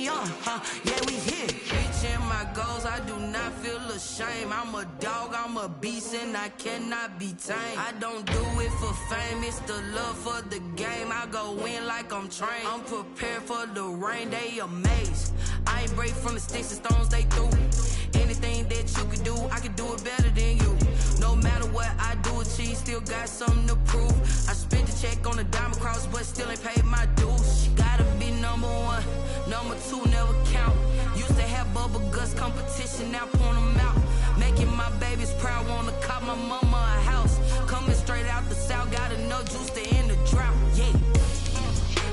champion, yeah, we here. Reaching my goals, I do not feel ashamed. I'm a dog, I'm a beast, and I cannot be tamed. I don't do it for fame, it's the love for the game. I go in like I'm trained. I'm prepared for the rain, they amazed. I ain't break from the sticks and stones they threw. Anything that you could do, I could do it better than you. No matter what I do, achieve, still got something to prove. I spent the check on the diamond cross, but still ain't paid my dues. Gotta be number one, number two never count. Used to have bubble guts competition, now point them out. Making my babies proud, wanna cop my mama a house. Coming straight out the south, got enough juice to end the drought. Yeah,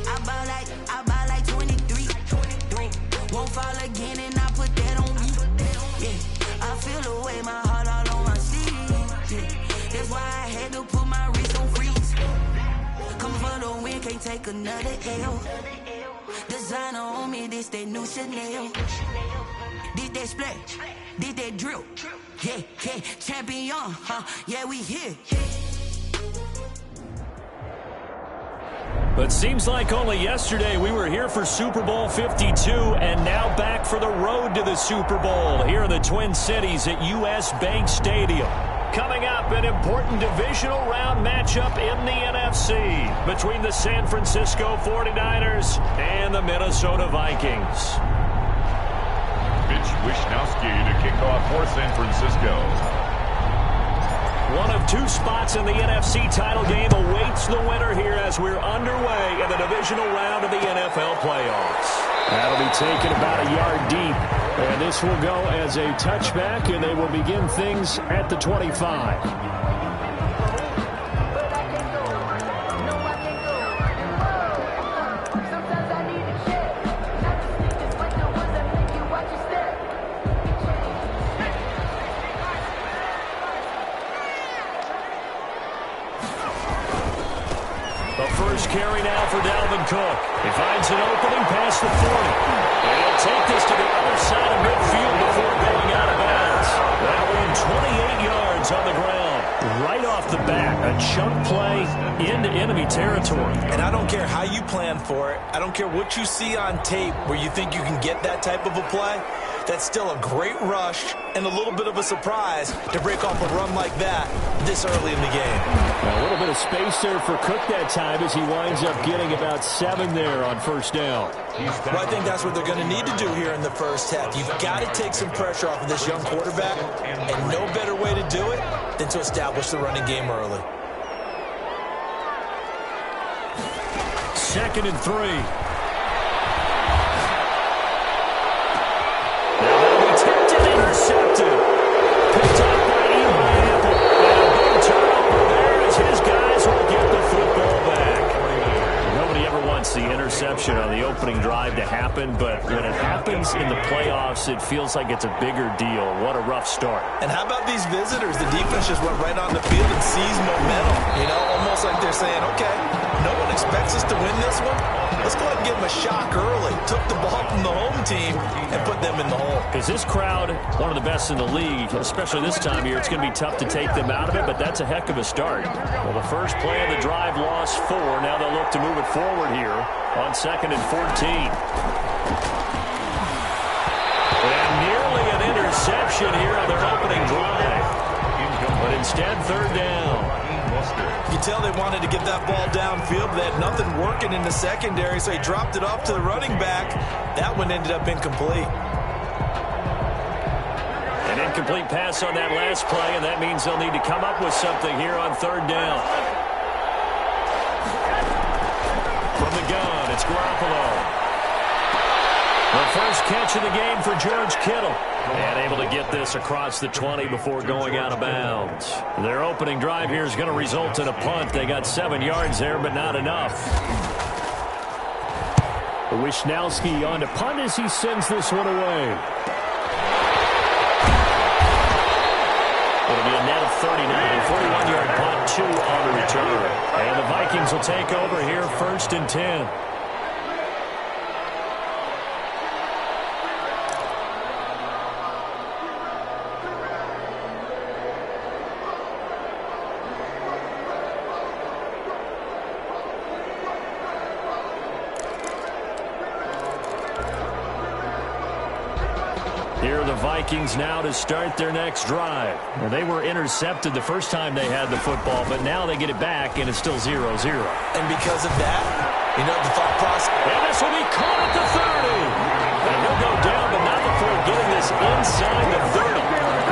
I buy like 23. Won't fall again, and I put that on me. Yeah, I feel the way, my heart all on my sleeve. Yeah, that's why I had to put my wrist on freeze. Come for the win, can't take another L. Designer on me, this that new Chanel. Did that splash, did that drill. Yeah, yeah, champion, yeah, we here. But seems like only yesterday we were here for Super Bowl 52 and now back for the road to the Super Bowl here in the Twin Cities at US Bank Stadium. Coming up, an important divisional round matchup in the NFC between the San Francisco 49ers and the Minnesota Vikings. Mitch Wishnowsky to kick off for San Francisco. One of two spots in the NFC title game awaits the winner here as we're underway in the divisional round of the NFL playoffs. That'll be taken about a yard deep, and this will go as a touchback, and they will begin things at the 25. Carry now for Dalvin Cook. He finds an opening past the 40. And he'll take this to the other side of midfield before going out of bounds. That one 28 yards on the ground. Right off the bat, a chunk play into enemy territory. And I don't care how you plan for it. I don't care what you see on tape where you think you can get that type of a play. That's still a great rush and a little bit of a surprise to break off a run like that this early in the game. A little bit of space there for Cook that time as he winds up getting about 7 there on first down. Well, I think that's what they're going to need to do here in the first half. You've got to take some pressure off of this young quarterback, and no better way to do it than to establish the running game early. 2nd and 3. Intercepted. Picked up by Eli Apple. And a big turnover there as his guys will get the football back. Nobody ever wants the interception on the opening drive to happen, but when it happens in the playoffs, it feels like it's a bigger deal. What a rough start. And how about these visitors? The defense just went right on the field and seized momentum. You know, almost like they're saying, okay, no one expects us to win this one. Let's go ahead and give them a shock early. Took the ball from the home team and put them in the hole. Because this crowd, one of the best in the league, especially this time of year, it's going to be tough to take them out of it, but that's a heck of a start. Well, the first play of the drive lost 4. Now they'll look to move it forward here on 2nd and 14. And nearly an interception here on their opening drive. But instead, 3rd down. You tell they wanted to get that ball downfield, but they had nothing working in the secondary, so he dropped it off to the running back. That one ended up incomplete. An incomplete pass on that last play, and that means they'll need to come up with something here on 3rd down. From the gun, it's Garoppolo. The first catch of the game for George Kittle. And able to get this across the 20 before going out of bounds. Their opening drive here is going to result in a punt. They got 7 yards there, but not enough. Wishnowsky on to punt as he sends this one away. It'll be a net of 39. 41-yard punt, 2 on the return. And the Vikings will take over here 1st and 10. Here are the Vikings now to start their next drive. Well, they were intercepted the first time they had the football, but now they get it back, and it's still 0-0. And because of that, you know the thought process. And this will be caught at the 30. And he'll go down, but not before getting this inside the 30.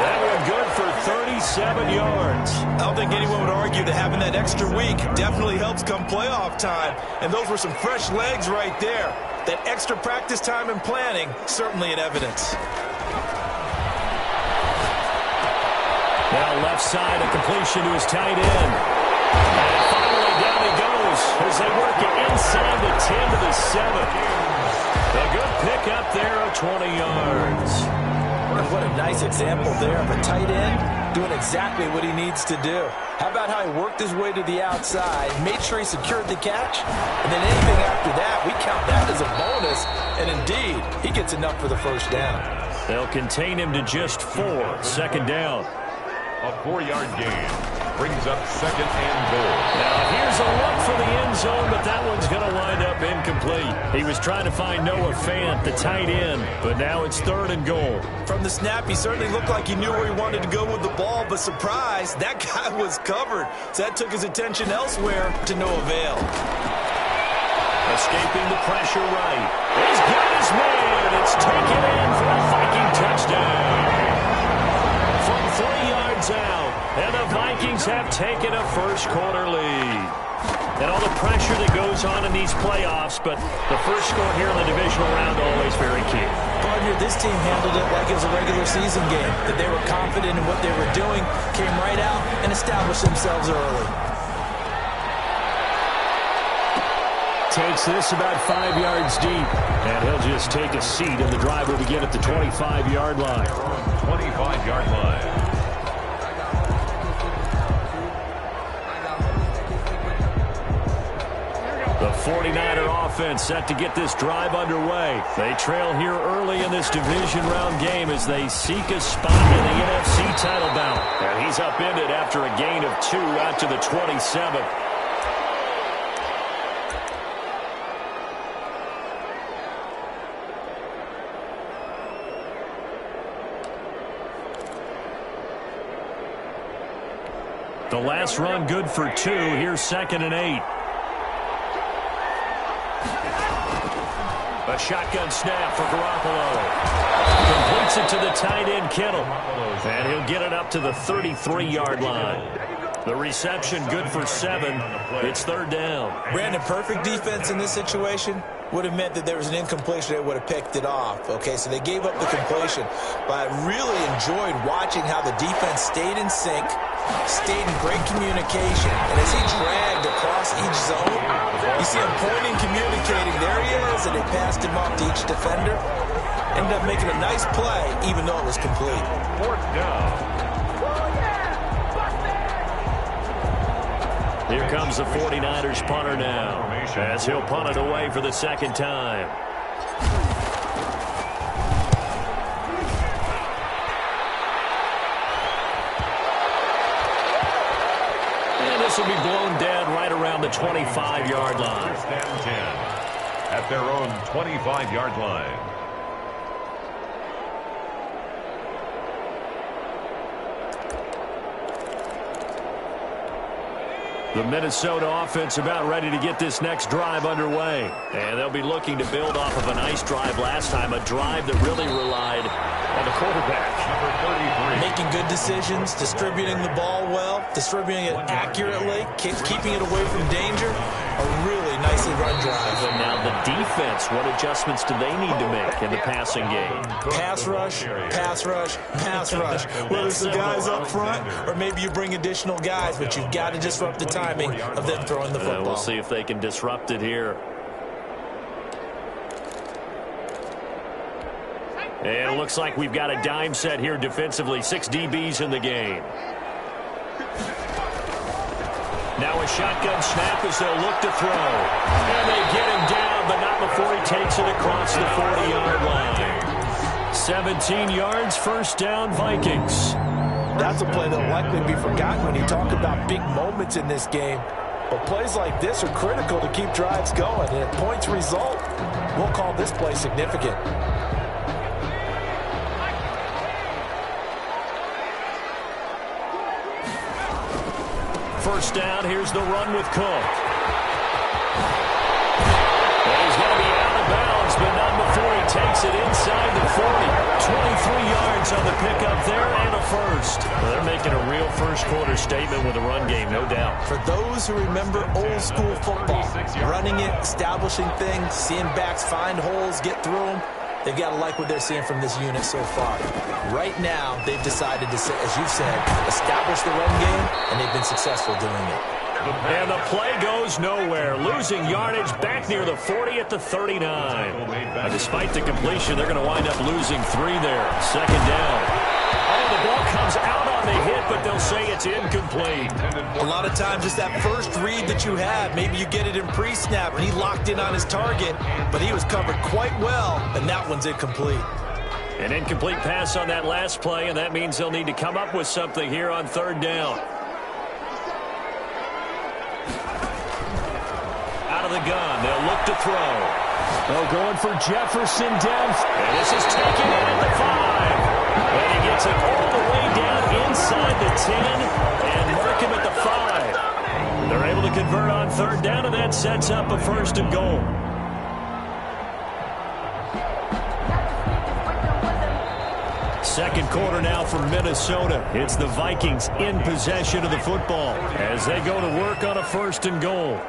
That one good for 37 yards. I don't think anyone would argue that having that extra week definitely helps come playoff time. And those were some fresh legs right there. That extra practice time and planning, certainly in evidence. Now left side, a completion to his tight end. And finally down he goes as they work it inside the 10 to the 7. A good pickup there of 20 yards. What a nice example there of a tight end doing exactly what he needs to do. How about how he worked his way to the outside, made sure he secured the catch, and then anything after that, we count that as a bonus, and indeed, he gets enough for the first down. They'll contain him to just 4, second down. A 4-yard gain brings up second and goal. Now here's a look for the end zone, but that one's going to wind up incomplete. He was trying to find Noah Fant, the tight end, but now it's third and goal. From the snap, he certainly looked like he knew where he wanted to go with the ball, but surprise, that guy was covered. So that took his attention elsewhere to no avail. Escaping the pressure right. He's got his man. It's taken in for a Viking touchdown. From 3 yards out, and the Vikings have taken a first-quarter lead. And all the pressure that goes on in these playoffs, but the first score here in the divisional round always very key. Partner, this team handled it like it was a regular season game, that they were confident in what they were doing, came right out and established themselves early. Takes this about 5 yards deep, and he'll just take a seat, and the drive will begin at the 25-yard line. 25-yard line. The 49er offense set to get this drive underway. They trail here early in this division round game as they seek a spot in the NFC title bout. And he's upended after a gain of 2 out to the 27. The last run good for 2. Here's second and 8. A shotgun snap for Garoppolo. Completes it to the tight end, Kittle. And he'll get it up to the 33-yard line. The reception good for 7. It's third down. Brandon, perfect defense in this situation would have meant that there was an incompletion that would have picked it off. Okay, so they gave up the completion. But I really enjoyed watching how the defense stayed in sync, stayed in great communication. And as he dragged across each zone, you see him pointing, communicating. There he is, and they passed him off to each defender. Ended up making a nice play, even though it was complete. Fourth down. Here comes the 49ers punter now, as he'll punt it away for the second time. And this will be blown dead right around the 25-yard line. First and 10 at their own 25-yard line. The Minnesota offense about ready to get this next drive underway. And they'll be looking to build off of a nice drive last time, a drive that really relied on the quarterback. Number 33. Making good decisions, distributing the ball well, distributing it accurately, keeping it away from danger. A really nicely run drive. And now the defense, what adjustments do they need to make in the passing game? Pass rush, pass rush, pass rush. Whether it's the guys up front or maybe you bring additional guys, but you've got to disrupt the timing of them throwing the football. We'll see if they can disrupt it here. And it looks like we've got a dime set here defensively. 6 DBs in the game. Now a shotgun snap as they'll look to throw. And they get him down, but not before he takes it across the 40-yard line. 17 yards, first down, Vikings. That's a play that'll likely be forgotten when you talk about big moments in this game. But plays like this are critical to keep drives going. And if points result, we'll call this play significant. first down. Here's the run with Cook. And he's going to be out of bounds, but not before he takes it inside the 40. 23 yards on the pickup there and a first. Well, they're making a real first-quarter statement with a run game, no doubt. For those who remember old-school football, running it, establishing things, seeing backs find holes, get through them, they've got to like what they're seeing from this unit so far. Right now, they've decided to, as you've said, establish the run game, and they've been successful doing it. And the play goes nowhere. Losing yardage back near the 40 at the 39. Despite the completion, they're going to wind up losing 3 there. Second down. Oh, the ball comes out on the hit, but they'll say it's incomplete. A lot of times, just that first read that you have, maybe you get it in pre-snap, and he locked in on his target, but he was covered quite well, and that one's incomplete. An incomplete pass on that last play, and that means they'll need to come up with something here on third down. Out of the gun, they'll look to throw. They're going for Jefferson down. And this is taken in at the 5. And he gets it all the way down inside the 10 and mark him at the 5. They're able to convert on third down, and that sets up a first and goal. Second quarter now for Minnesota. It's the Vikings in possession of the football as they go to work on a first and goal.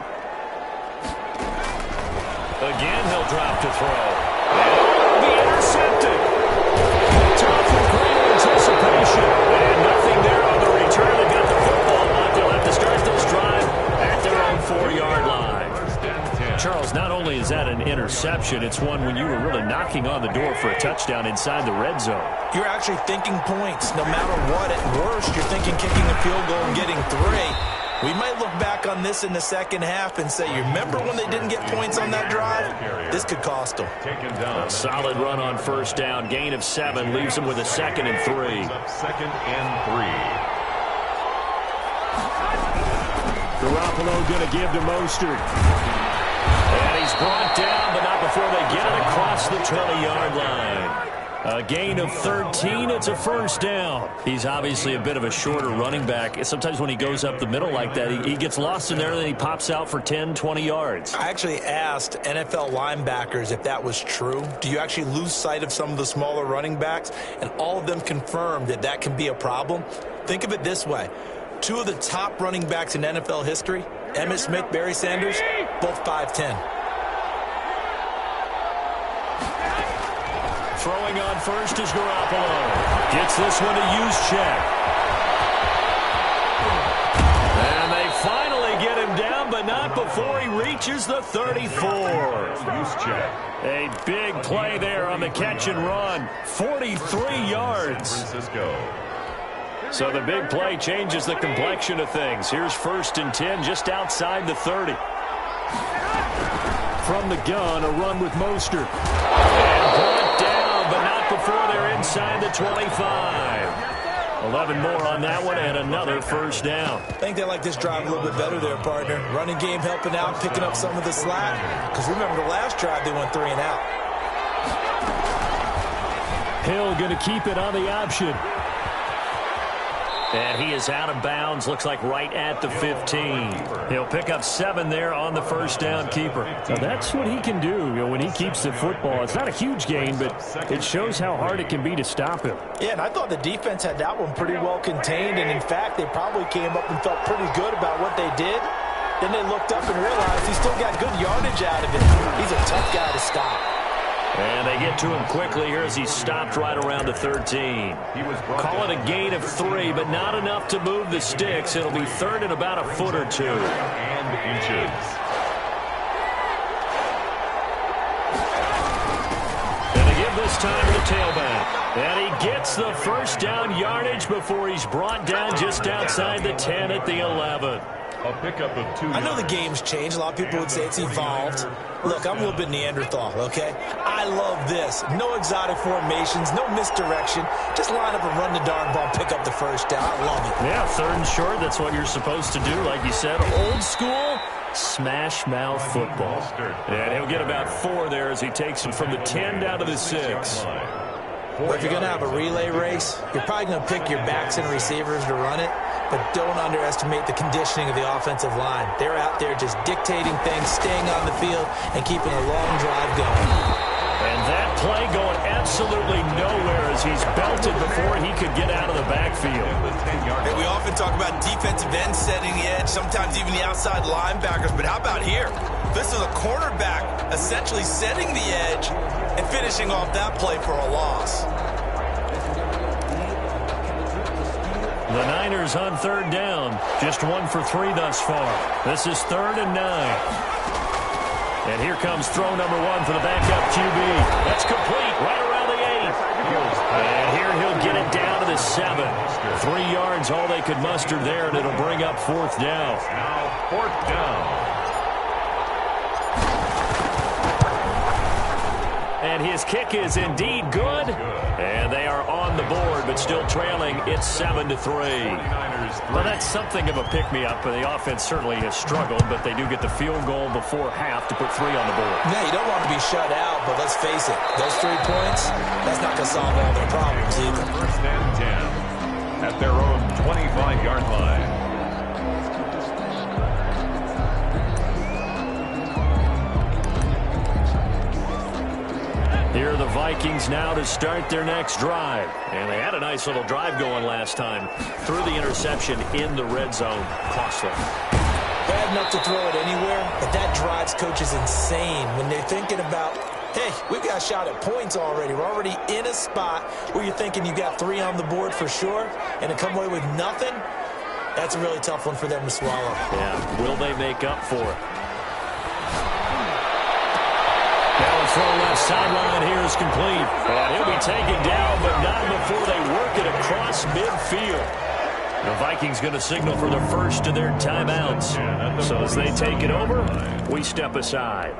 Again, he'll drop to throw. And be intercepted. Top with great anticipation. And nothing there on the return. They got the football, but they'll have to start this drive at their own 4-yard line. Charles, not only is that an interception, it's one when you were really knocking on the door for a touchdown inside the red zone. You're actually thinking points. No matter what, at worst, you're thinking kicking a field goal and getting 3. We might look back on this in the second half and say, you remember when they didn't get points on that drive? This could cost them. A solid run on first down. Gain of 7 leaves them with a 2nd and 3. 2nd and 3. Garoppolo going to give to Mostert. And he's brought down, but not before they get it across the 20-yard line. A gain of 13. It's a first down. He's obviously a bit of a shorter running back. Sometimes when he goes up the middle like that, he gets lost in there, and then he pops out for 10, 20 yards. I actually asked NFL linebackers if that was true. Do you actually lose sight of some of the smaller running backs? And all of them confirmed that that can be a problem. Think of it this way. 2 of the top running backs in NFL history, Emmitt Smith, Barry Sanders, both 5'10". Throwing on first is Garoppolo. Gets this one to Juszczyk. And they finally get him down, but not before he reaches the 34. Juszczyk. A big play there on the catch and run. 43 yards. So the big play changes the complexion of things. Here's 1st and 10 just outside the 30. From the gun, a run with Mostert. And brought down, but not before they're inside the 25. 11 more on that one, and another first down. I think they like this drive a little bit better there, partner. Running game helping out, picking up some of the slack. Because remember the last drive, they went 3 and out. Hill going to keep it on the option. And he is out of bounds, looks like right at the 15. He'll pick up 7 there on the first down keeper. So that's what he can do, when he keeps the football. It's not a huge gain, but it shows how hard it can be to stop him. Yeah, and I thought the defense had that one pretty well contained, and in fact, they probably came up and felt pretty good about what they did. Then they looked up and realized he still got good yardage out of it. He's a tough guy to stop. And they get to him quickly here as he stopped right around the 13. Call it a gain of 3, but not enough to move the sticks. It'll be 3rd and about a foot or 2. And inches. And they give this time to the tailback. And he gets the first down yardage before he's brought down just outside the 10 at the 11. A pickup of 2. I know the game's changed. A lot of people would say it's evolved. Look, I'm a little bit Neanderthal, okay? I love this. No exotic formations, no misdirection. Just line up and run the darn ball, pick up the first down. I love it. Yeah, 3rd and short, that's what you're supposed to do. Like you said, old school, smash mouth football. And he'll get about 4 there as he takes him from the 10 down to the 6. But if you're going to have a relay race, you're probably going to pick your backs and receivers to run it. but don't underestimate the conditioning of the offensive line. They're out there just dictating things, staying on the field, and keeping a long drive going. And that play going absolutely nowhere as he's belted before he could get out of the backfield. Hey, we often talk about defensive ends setting the edge, sometimes even the outside linebackers, but how about here? This is a cornerback essentially setting the edge and finishing off that play for a loss. The Niners on third down, just 1 for 3 thus far. This is 3rd and 9. And here comes throw number 1 for the backup QB. That's complete right around the 8. And here he'll get it down to the 7. 3 yards, all they could muster there, and it'll bring up 4th down. Now 4th down. And his kick is indeed good. And they are on the board, but still trailing. It's 7-3. Well, that's something of a pick-me-up. The offense certainly has struggled, but they do get the field goal before half to put 3 on the board. Yeah, you don't want to be shut out, but let's face it, those 3 points, that's not going to solve all their problems either. 1st and 10 at their own 25-yard line. Here are the Vikings now to start their next drive. And they had a nice little drive going last time. Threw the interception in the red zone. Costly. Bad enough to throw it anywhere, but that drives coaches insane when they're thinking about, hey, we've got a shot at points already. We're already in a spot where you're thinking you got 3 on the board for sure, and to come away with nothing, that's a really tough one for them to swallow. Yeah, will they make up for it? Now a throw left sideline here is complete. And he'll be taken down, but not before they work it across midfield. The Vikings going to signal for the first of their timeouts. So as they take it over, we step aside.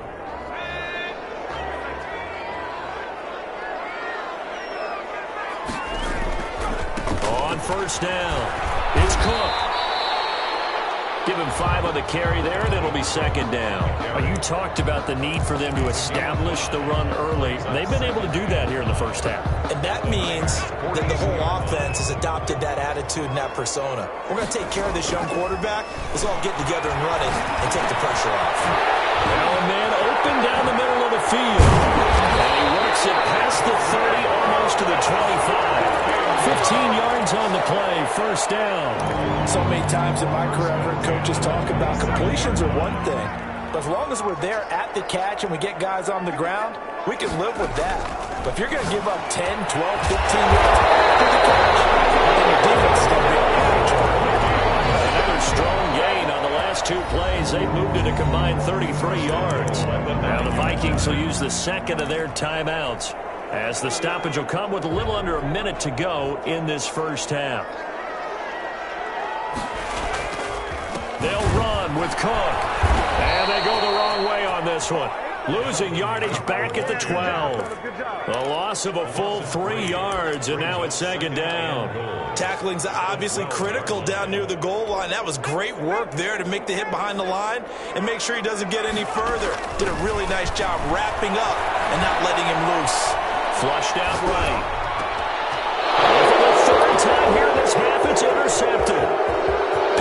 On first down, it's Cook. Give him 5 on the carry there, and it'll be 2nd down. You talked about the need for them to establish the run early. They've been able to do that here in the first half. And that means that the whole offense has adopted that attitude and that persona. We're going to take care of this young quarterback. Let's all get together and run it and take the pressure off. Now a man open down the middle of the field. And he works it past the 30, almost to the 25. 15 yards on the play, 1st down. So many times in my career, I've heard coaches talk about completions are one thing. But as long as we're there at the catch and we get guys on the ground, we can live with that. But if you're going to give up 10, 12, 15 yards for the catch, then your defense is going to be on the Another strong gain on the last 2 plays. They've moved it a combined 33 yards. Now the Vikings will use the 2nd of their timeouts, as the stoppage will come with a little under a minute to go in this first half. They'll run with Cook. And they go the wrong way on this one. Losing yardage back at the 12. A loss of a full 3 yards, and now it's 2nd down. Tackling's obviously critical down near the goal line. That was great work there to make the hit behind the line and make sure he doesn't get any further. Did a really nice job wrapping up and not letting him loose. Flushed out right. And for the 3rd time here in this half, it's intercepted.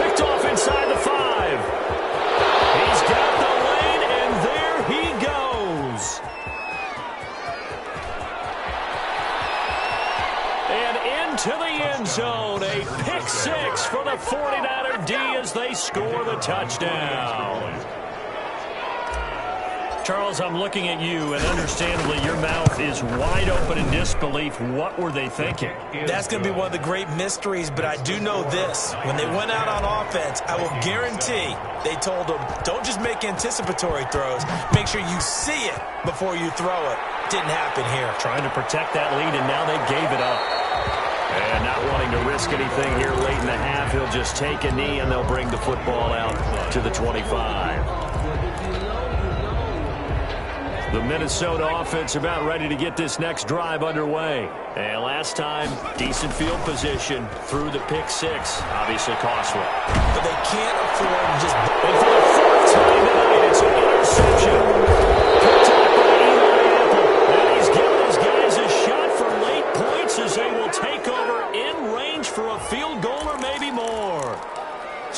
Picked off inside the 5. He's got the lane, and there he goes. And into the end zone, a pick 6 for the 49er D as they score the touchdown. Charles, I'm looking at you, and understandably, your mouth is wide open in disbelief. What were they thinking? That's going to be one of the great mysteries, but I do know this. When they went out on offense, I will guarantee they told them, don't just make anticipatory throws. Make sure you see it before you throw it. Didn't happen here. Trying to protect that lead, and now they gave it up. And not wanting to risk anything here late in the half, he'll just take a knee, and they'll bring the football out to the 25. The Minnesota offense about ready to get this next drive underway. And last time, decent field position through the pick 6. Obviously costly. But they can't afford to just... And for the 4th time tonight, it's an interception. Picked up by Eli Apple. And he's given his guys a shot for late points as they will take over in range for a field goal or maybe more.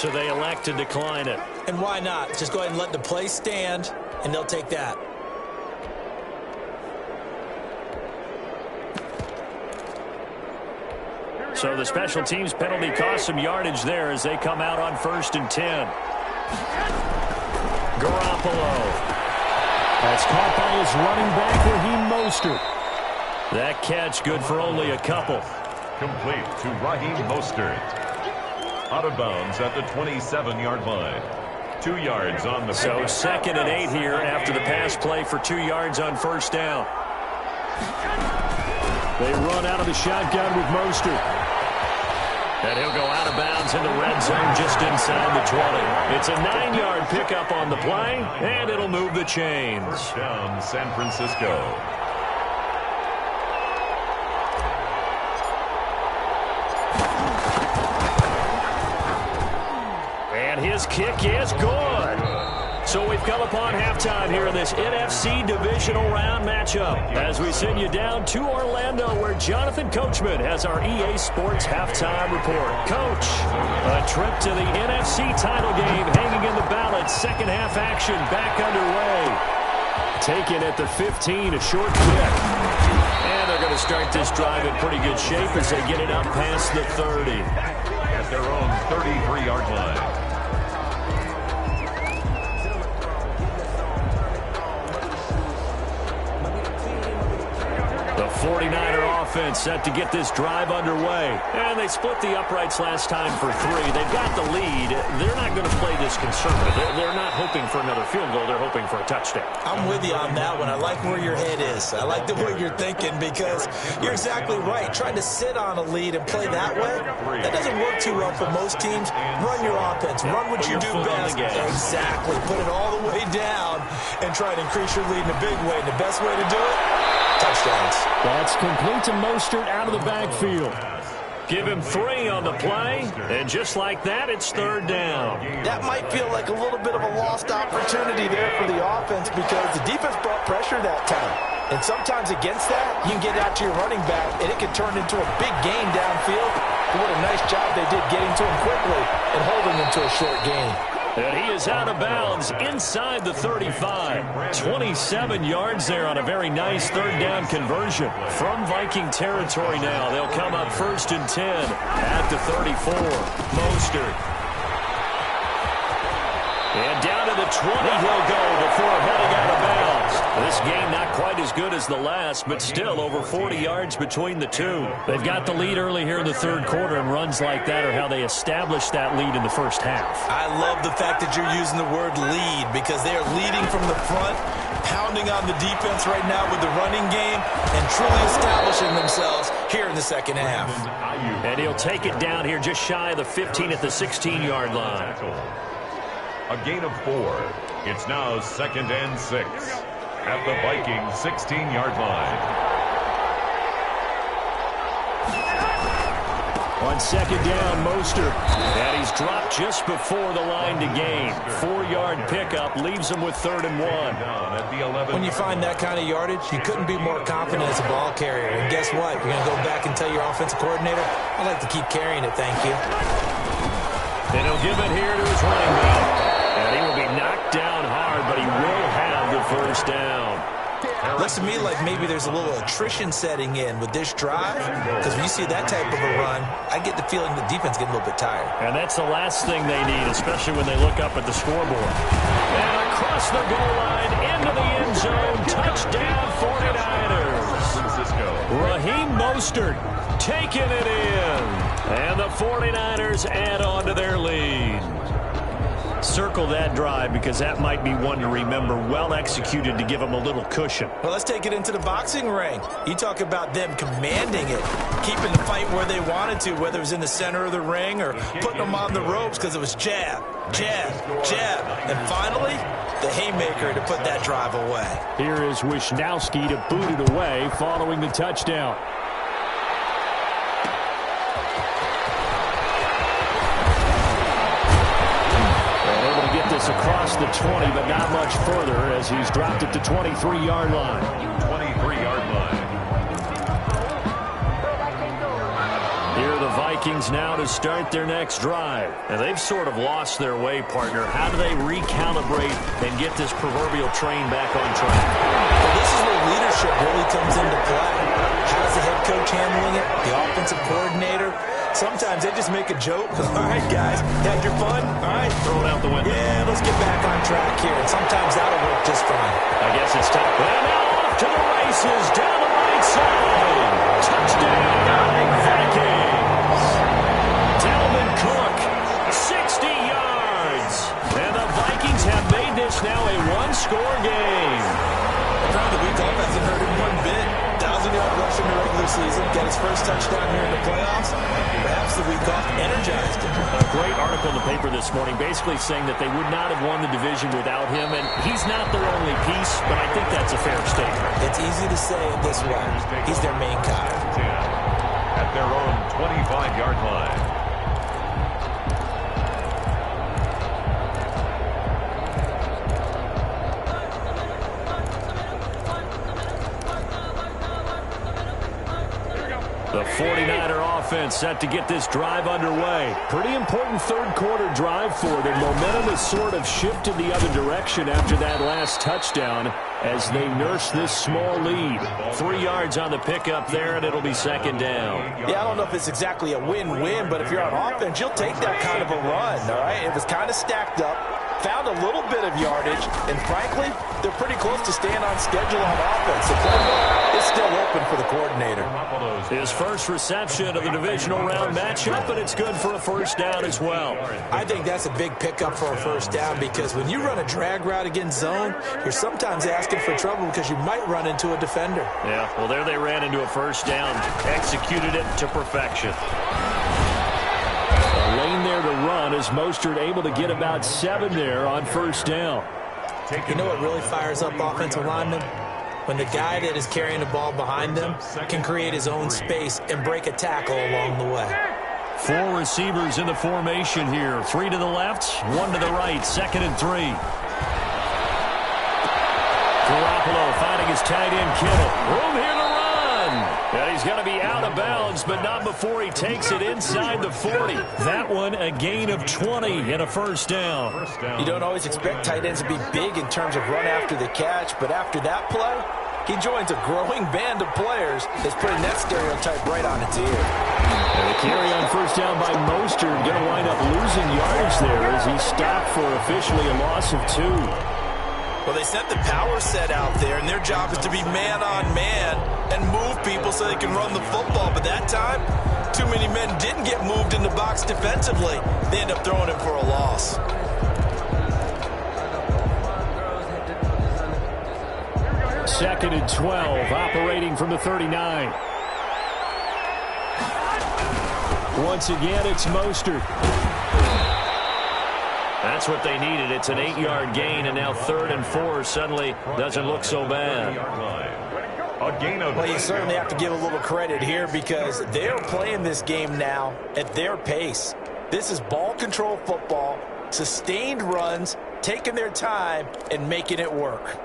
So they elect to decline it. And why not? Just go ahead and let the play stand, and they'll take that. So the special teams penalty cost some yardage there as they come out on 1st and 10. Garoppolo. That's caught by his running back, Raheem Mostert. That catch good for only a couple. Complete to Raheem Mostert. Out of bounds at the 27-yard line. 2 yards on the So 2nd and 8 here after the pass play for 2 yards on 1st down. They run out of the shotgun with Mostert. And he'll go out of bounds in the red zone just inside the 20. It's a 9-yard pickup on the play, and it'll move the chains. First down, San Francisco. And his kick is good. So we've come upon halftime here in this NFC divisional round matchup as we send you down to Orlando where Jonathan Coachman has our EA Sports halftime report. Coach, a trip to the NFC title game hanging in the balance. Second half action back underway. Taken at the 15, a short kick. And they're going to start this drive in pretty good shape as they get it up past the 30. At their own 33-yard line. The 49er offense set to get this drive underway. And they split the uprights last time for 3. They've got the lead. They're not going to play this conservative. They're not hoping for another field goal. They're hoping for a touchdown. I'm with you on that one. I like where your head is. I like the way you're thinking because you're exactly right. Trying to sit on a lead and play that way, that doesn't work too well for most teams. Run your offense. Run what you do best. Exactly. Put it all the way down and try to increase your lead in a big way. And the best way to do it, touchdowns. That's complete to Mostert out of the backfield. Give him 3 on the play, and just like that, it's 3rd down. That might feel like a little bit of a lost opportunity there for the offense because the defense brought pressure that time. And sometimes against that, you can get out to your running back, and it can turn into a big gain downfield. What a nice job they did getting to him quickly and holding him to a short gain. And he is out of bounds inside the 35. 27 yards there on a very nice 3rd down conversion. From Viking territory now, they'll come up 1st and 10 at the 34. Mostert. And down to the 20 he'll go before heading out of bounds. This game not quite as good as the last, but still over 40 yards between the two. They've got the lead early here in the 3rd quarter, and runs like that are how they establish that lead in the 1st half. I love the fact that you're using the word lead because they're leading from the front, pounding on the defense right now with the running game, and truly establishing themselves here in the 2nd half. And he'll take it down here just shy of the 15 at the 16-yard line. A gain of 4. It's now 2nd and 6 at the Viking 16-yard line. On 2nd down, Mostert. And he's dropped just before the line to gain. 4-yard pickup leaves him with 3rd and 1. At the 11. When you find that kind of yardage, you couldn't be more confident as a ball carrier. And guess what? You're going to go back and tell your offensive coordinator, I'd like to keep carrying it, thank you. And he'll give it here to his running back. And he will be knocked down hard, but he will have the 1st down. Looks to me like maybe there's a little attrition setting in with this drive because when you see that type of a run, I get the feeling the defense getting a little bit tired. And that's the last thing they need, especially when they look up at the scoreboard. And across the goal line, into the end zone, touchdown 49ers. Raheem Mostert taking it in. And the 49ers add on to their lead. Circle that drive because that might be one to remember. Well executed to give them a little cushion. Well, let's take it into the boxing ring. You talk about them commanding it, keeping the fight where they wanted to, whether it was in the center of the ring or putting them on the ropes because it was jab, jab, jab. And finally, the haymaker to put that drive away. Here is Wisnowski to boot it away following the touchdown. Across the 20, but not much further as he's dropped at the 23-yard line. 23-yard line. Here are the Vikings. Vikings now to start their next drive. And they've sort of lost their way, partner. How do they recalibrate and get this proverbial train back on track? Well, this is where leadership really comes into play. How's the head coach handling it? The offensive coordinator? Sometimes they just make a joke. All right, guys, had your fun? All right. Throw it out the window. Yeah, let's get back on track here. And sometimes that'll work just fine. I guess it's time. And now off to the races, down the right side. Touchdown, Vikings. Dalvin Cook, 60 yards. And the Vikings have made this now a one-score game. The week off hasn't hurt him one bit. 1,000-yard rush in the regular season. Get his first touchdown here in the playoffs. Perhaps the week off energized him. A great article in the paper this morning basically saying that they would not have won the division without him, and he's not their only piece, but I think that's a fair statement. It's easy to say it this way. He's their main guy. At their own 25-yard line. The 49er offense set to get this drive underway. Pretty important third-quarter drive for them. Momentum has sort of shifted the other direction after that last touchdown as they nurse this small lead. 3 yards on the pickup there, and it'll be second down. Yeah, I don't know if it's exactly a win-win, but if you're on offense, you'll take that kind of a run, all right? It was kind of stacked up, found a little bit of yardage, and frankly, they're pretty close to staying on schedule on offense. The playbook is still open for the coordinator. His first reception of the divisional round matchup, but it's good for a first down as well. I think that's a big pickup for a first down because when you run a drag route against zone, you're sometimes asking for trouble because you might run into a defender. Yeah, well, there they ran into a first down, executed it to perfection. A lane there to run as Mostert able to get about 7 there on first down. You know what really fires up offensive linemen? When the guy that is carrying the ball behind them can create his own space and break a tackle along the way. 4 receivers in the formation here. 3 to the left, 1 to the right. 2nd and 3. Garoppolo finding his tight end Kittle. Room here to run. And he's going to be out of bounds, but not before he takes it inside the 40. That one a gain of 20 and a first down. You don't always expect tight ends to be big in terms of run after the catch, but after that play, he joins a growing band of players that's putting that stereotype right on its ear. And the carry on first down by Mostert going to wind up losing yardage there as he stopped for officially a loss of 2. Well, they sent the power set out there, and their job is to be man-on-man and move people so they can run the football. But that time, too many men didn't get moved in the box defensively. They end up throwing him for a loss. Second and 12, operating from the 39. Once again, it's Mostert. That's what they needed. It's an 8-yard gain, and now 3rd and 4 suddenly doesn't look so bad. Well, you certainly have to give a little credit here because they're playing this game now at their pace. This is ball control football, sustained runs, taking their time, and making it work.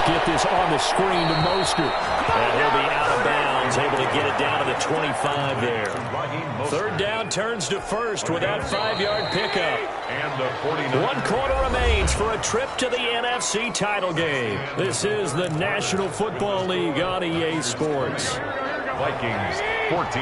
Get this on the screen to Mostert. And he'll be out of bounds, able to get it down to the 25 there. 3rd down turns to 1st with that 5-yard pickup. And 1 quarter remains for a trip to the NFC title game. This is the National Football League on EA Sports. Vikings 14.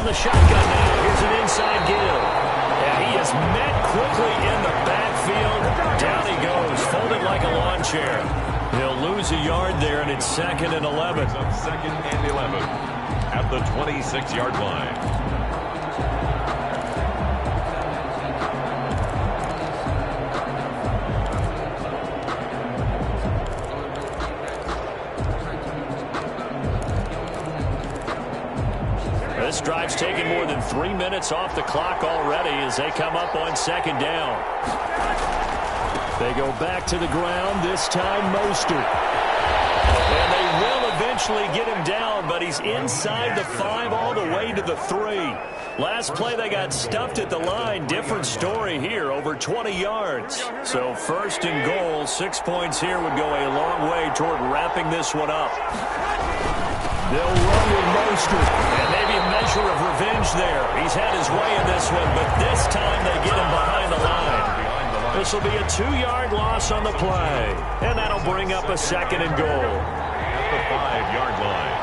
The shotgun now. Here's an inside give. And he is met quickly in the backfield. Down he goes, folded like a lawn chair. He'll lose a yard there, and it's 2nd and 11. 2nd and 11 at the 26-yard line. drive's taken more than 3 minutes off the clock already as they come up on second down. They go back to the ground, this time Mostert. And they will eventually get him down, but he's inside the 5 all the way to the 3. Last play they got stuffed at the line. Different story here, over 20 yards. So first and goal, 6 points here would go a long way toward wrapping this one up. They'll run with Mostert, and maybe a measure of revenge there. He's had his way in this one, but this time they get him behind the line. This will be a 2-yard loss on the play, and that'll bring up a second and goal. At the 5-yard line.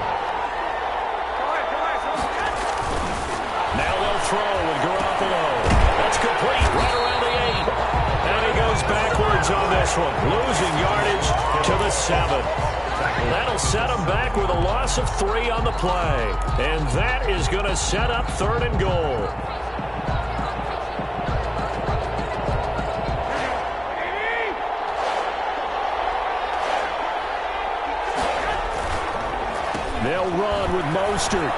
Now they'll throw with Garoppolo. That's complete right around the 8. And he goes backwards on this one, losing yardage to the 7. That'll set him back with a loss of 3 on the play. And that is going to set up third and goal. They'll run with Mostert.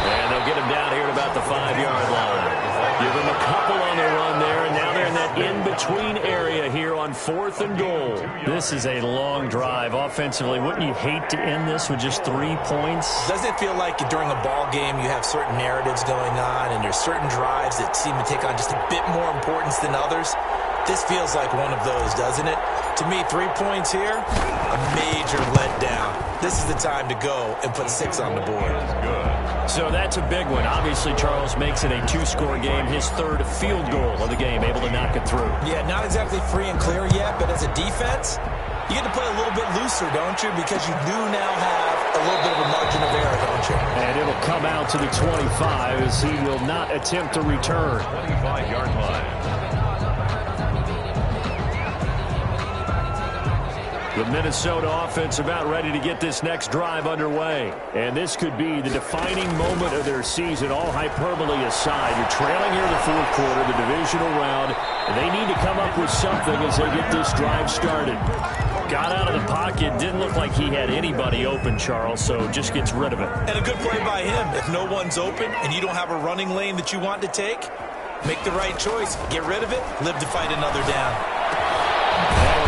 And they'll get him down here at about the 5-yard line. Give him a couple on the run there, and now they're in that in-between area here on 4th and goal. This is a long drive offensively. Wouldn't you hate to end this with just 3 points? Doesn't it feel like during a ball game you have certain narratives going on and there's certain drives that seem to take on just a bit more importance than others? This feels like one of those, doesn't it? To me, 3 points here, a major letdown. This is the time to go and put 6 on the board. So that's a big one. Obviously, Charles makes it a 2-score game. His 3rd field goal of the game, able to knock it through. Yeah, not exactly free and clear yet, but as a defense, you get to play a little bit looser, don't you? Because you do now have a little bit of a margin of error, don't you? And it'll come out to the 25 as he will not attempt to return. 25-yard line. The Minnesota offense about ready to get this next drive underway. And this could be the defining moment of their season, all hyperbole aside. You're trailing here in the 4th quarter, the divisional round, and they need to come up with something as they get this drive started. Got out of the pocket, didn't look like he had anybody open, Charles, so just gets rid of it. And a good play by him. If no one's open and you don't have a running lane that you want to take, make the right choice. Get rid of it, live to fight another down.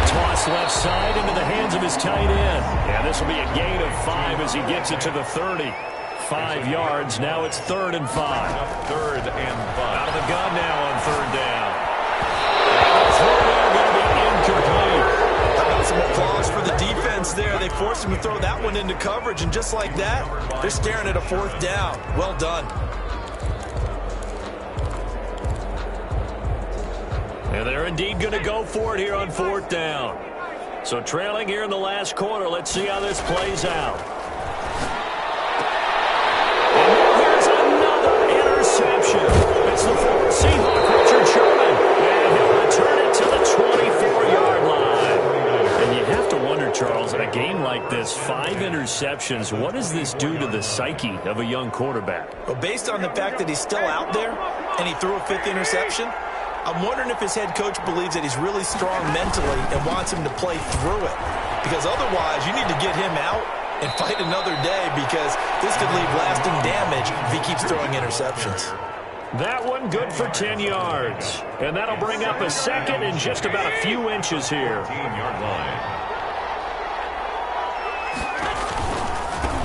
Toss left side into the hands of his tight end. Yeah, this will be a gain of 5 as he gets it to the 30. 5 yards. Now it's 3rd and 5. 3rd and 5. Out of the gun now on 3rd down. And the throw there going to be incomplete. How about some applause for the defense there? They forced him to throw that one into coverage, and just like that, they're staring at a 4th down. Well done. And they're indeed going to go for it here on 4th down. So trailing here in the last quarter. Let's see how this plays out. And here's another interception. It's the former Seahawk, Richard Sherman. And he'll return it to the 24-yard line. And you have to wonder, Charles, in a game like this, 5 interceptions, what does this do to the psyche of a young quarterback? Well, based on the fact that he's still out there and he threw a 5th interception, I'm wondering if his head coach believes that he's really strong mentally and wants him to play through it. Because otherwise, you need to get him out and fight another day, because this could leave lasting damage if he keeps throwing interceptions. That one good for 10 yards. And that'll bring up a second in just about a few inches here. 15-yard line.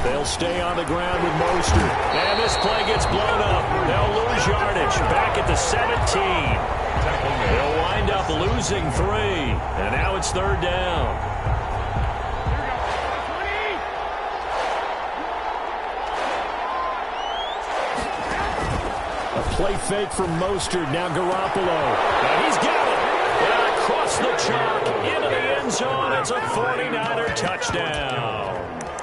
They'll stay on the ground with Mostert. And this play gets blown up. They'll lose yardage. Back at the 17. They'll wind up losing 3. And now it's 3rd down. A play fake from Mostert. Now Garoppolo. And he's got it. And across the chalk into the end zone. It's a 49er touchdown.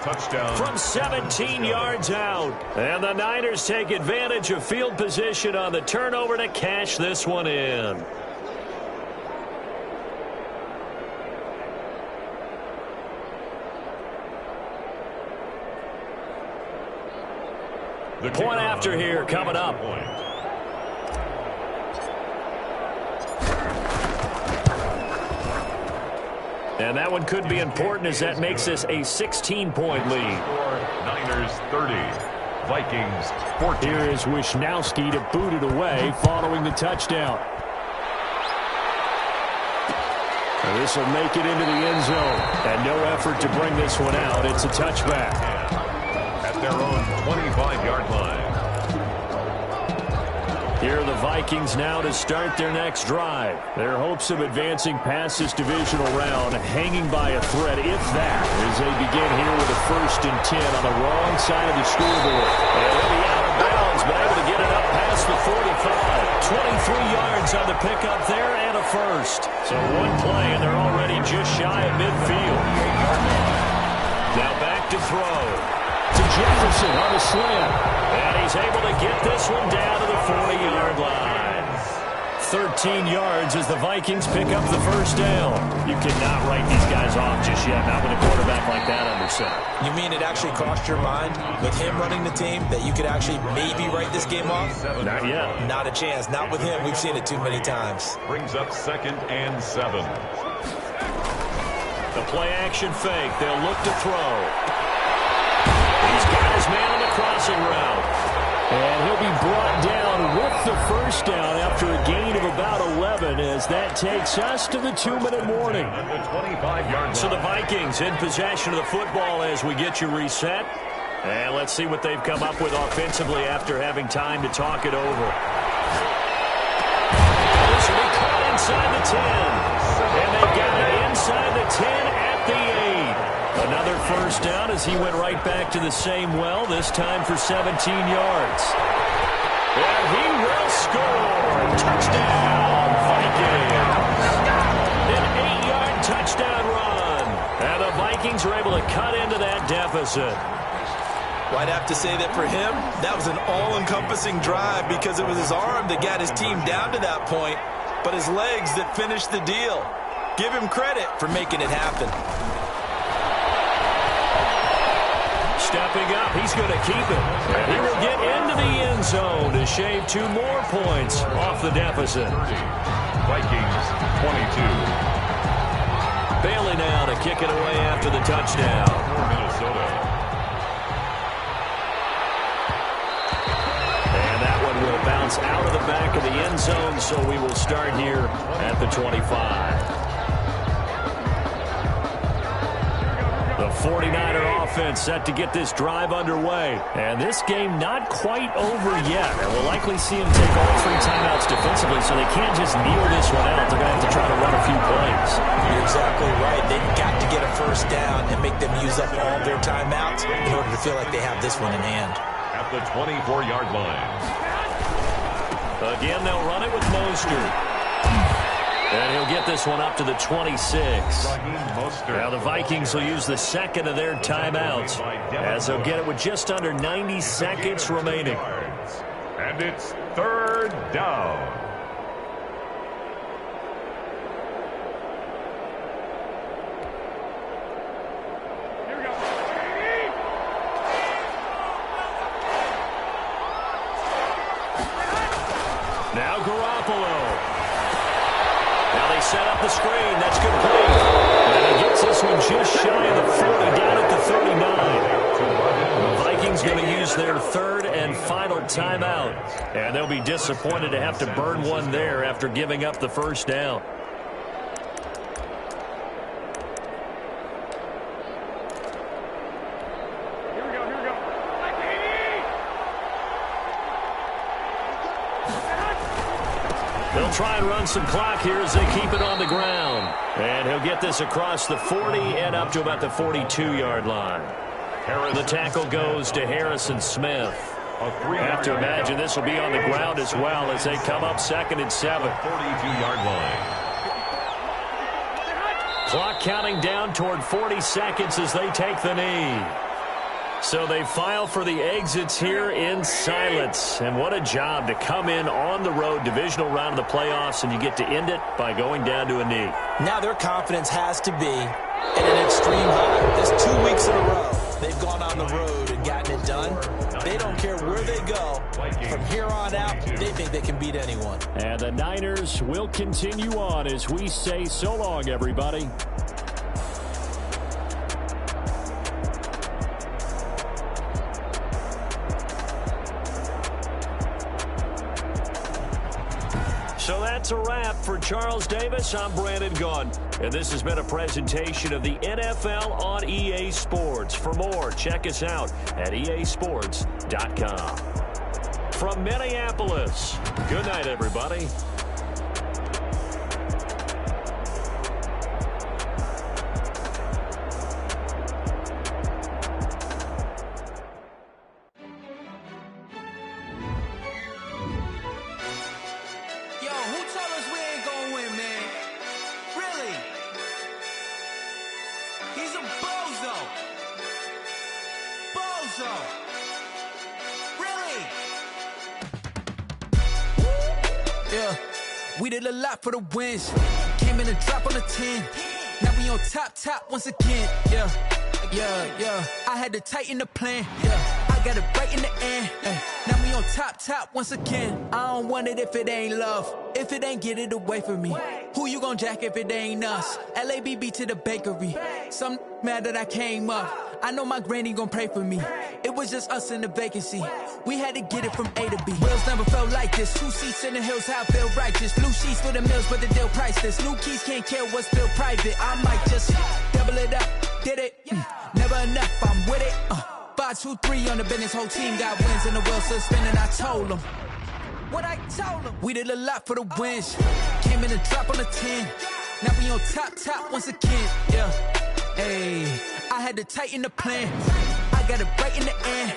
Touchdown. From 17 yards out. And the Niners take advantage of field position on the turnover to cash this one in. The point after here coming up. And that one could be important as that makes this a 16-point lead. Niners 30, Vikings 14. Here is Wisnowski to boot it away following the touchdown. And this will make it into the end zone. And no effort to bring this one out. It's a touchback. At their own 25-yard line. Here are the Vikings now to start their next drive. Their hopes of advancing past this divisional round hanging by a thread, if that, as they begin here with a 1st and 10 on the wrong side of the scoreboard. And they'll be out of bounds, but able to get it up past the 45. 23 yards on the pickup there and a first. So one play, and they're already just shy of midfield. Now back to throw. To Jefferson on the slant. And he's able to get this one down to the 40-yard line. 13 yards as the Vikings pick up the first down. You cannot write these guys off just yet, not with a quarterback like that under center. You mean it actually crossed your mind with him running the team that you could actually maybe write this game off? Not yet. Not a chance. Not with him. We've seen it too many times. Brings up 2nd and 7. The play-action fake. They'll look to throw. He's got his man on the crossing route. And he'll be brought down with the first down after a gain of about 11 as that takes us to the 2-minute warning. The 25-yard So the Vikings in possession of the football as we get you reset. And let's see what they've come up with offensively after having time to talk it over. This will be caught inside the 10. And they've got it inside the 10 at the 8. Another first down as he went right back to the same well, this time for 17 yards. And he will score. Touchdown, Vikings. An 8-yard touchdown run. And the Vikings are able to cut into that deficit. Well, I'd have to say that for him, that was an all-encompassing drive because it was his arm that got his team down to that point, but his legs that finished the deal. Give him credit for making it happen. Stepping up, he's going to keep it. And he will get into the end zone to shave 2 more points off the deficit. Vikings 22. Bailey now to kick it away after the touchdown. For Minnesota. And that one will bounce out of the back of the end zone, so we will start here at the 25. The 49er offense set to get this drive underway. And this game not quite over yet. And we'll likely see them take all 3 timeouts defensively, so they can't just kneel this one out. They're going to have to try to run a few plays. You're exactly right. They've got to get a first down and make them use up all their timeouts in order to feel like they have this one in hand. At the 24-yard line. Again, they'll run it with Mostert. And he'll get this one up to the 26. Now the Vikings will use the second of their timeouts as they'll get it with just under 90 seconds remaining. And it's 3rd down. Now Garoppolo. Now they set up the screen. That's complete. And he gets this one just shy of the 40, down at the 39. The Vikings going to use their 3rd and final timeout. And they'll be disappointed to have to burn one there after giving up the first down. They'll try and run some clock here as they keep it on the ground. And he'll get this across the 40 and up to about the 42-yard line. The tackle goes to Harrison Smith. I have to imagine this will be on the ground as well as they come up 2nd and 7. 42-yard line. Clock counting down toward 40 seconds as they take the knee. So they file for the exits here in silence. And what a job to come in on the road, divisional round of the playoffs, and you get to end it by going down to a knee. Now their confidence has to be at an extreme high. This 2 weeks in a row, they've gone on the road and gotten it done. They don't care where they go. From here on out, they think they can beat anyone. And the Niners will continue on as we say so long, everybody. So that's a wrap. For Charles Davis, I'm Brandon Gunn. And this has been a presentation of the NFL on EA Sports. For more, check us out at easports.com. From Minneapolis, good night, everybody. We did a lot for the wins. Came in a drop on the 10. Now we on top once again. Yeah. I had to tighten the plan. Yeah. I got it right in the end. Now we on top once again. I don't want it if it ain't love. If it ain't, get it away from me. Who you gon' jack if it ain't us? LABB to the bakery. Some mad that I came up. I know my granny gon' pray for me. It was just us in the vacancy. We had to get it from A to B. Wheels never felt like this. 2 seats in the hills, how I feel righteous. Blue sheets for the mills, but the deal priceless. New keys can't kill what's still private. I might just double it up. Did it? Never enough, I'm with it. 5, 2, 3 on the business. Whole team got wins and the wheels still spinning. I told them what I told them. We did a lot for the wins. Came in a drop on the 10. Now we on top once again. Yeah. Hey, I had to tighten the plan. I got it right in the end.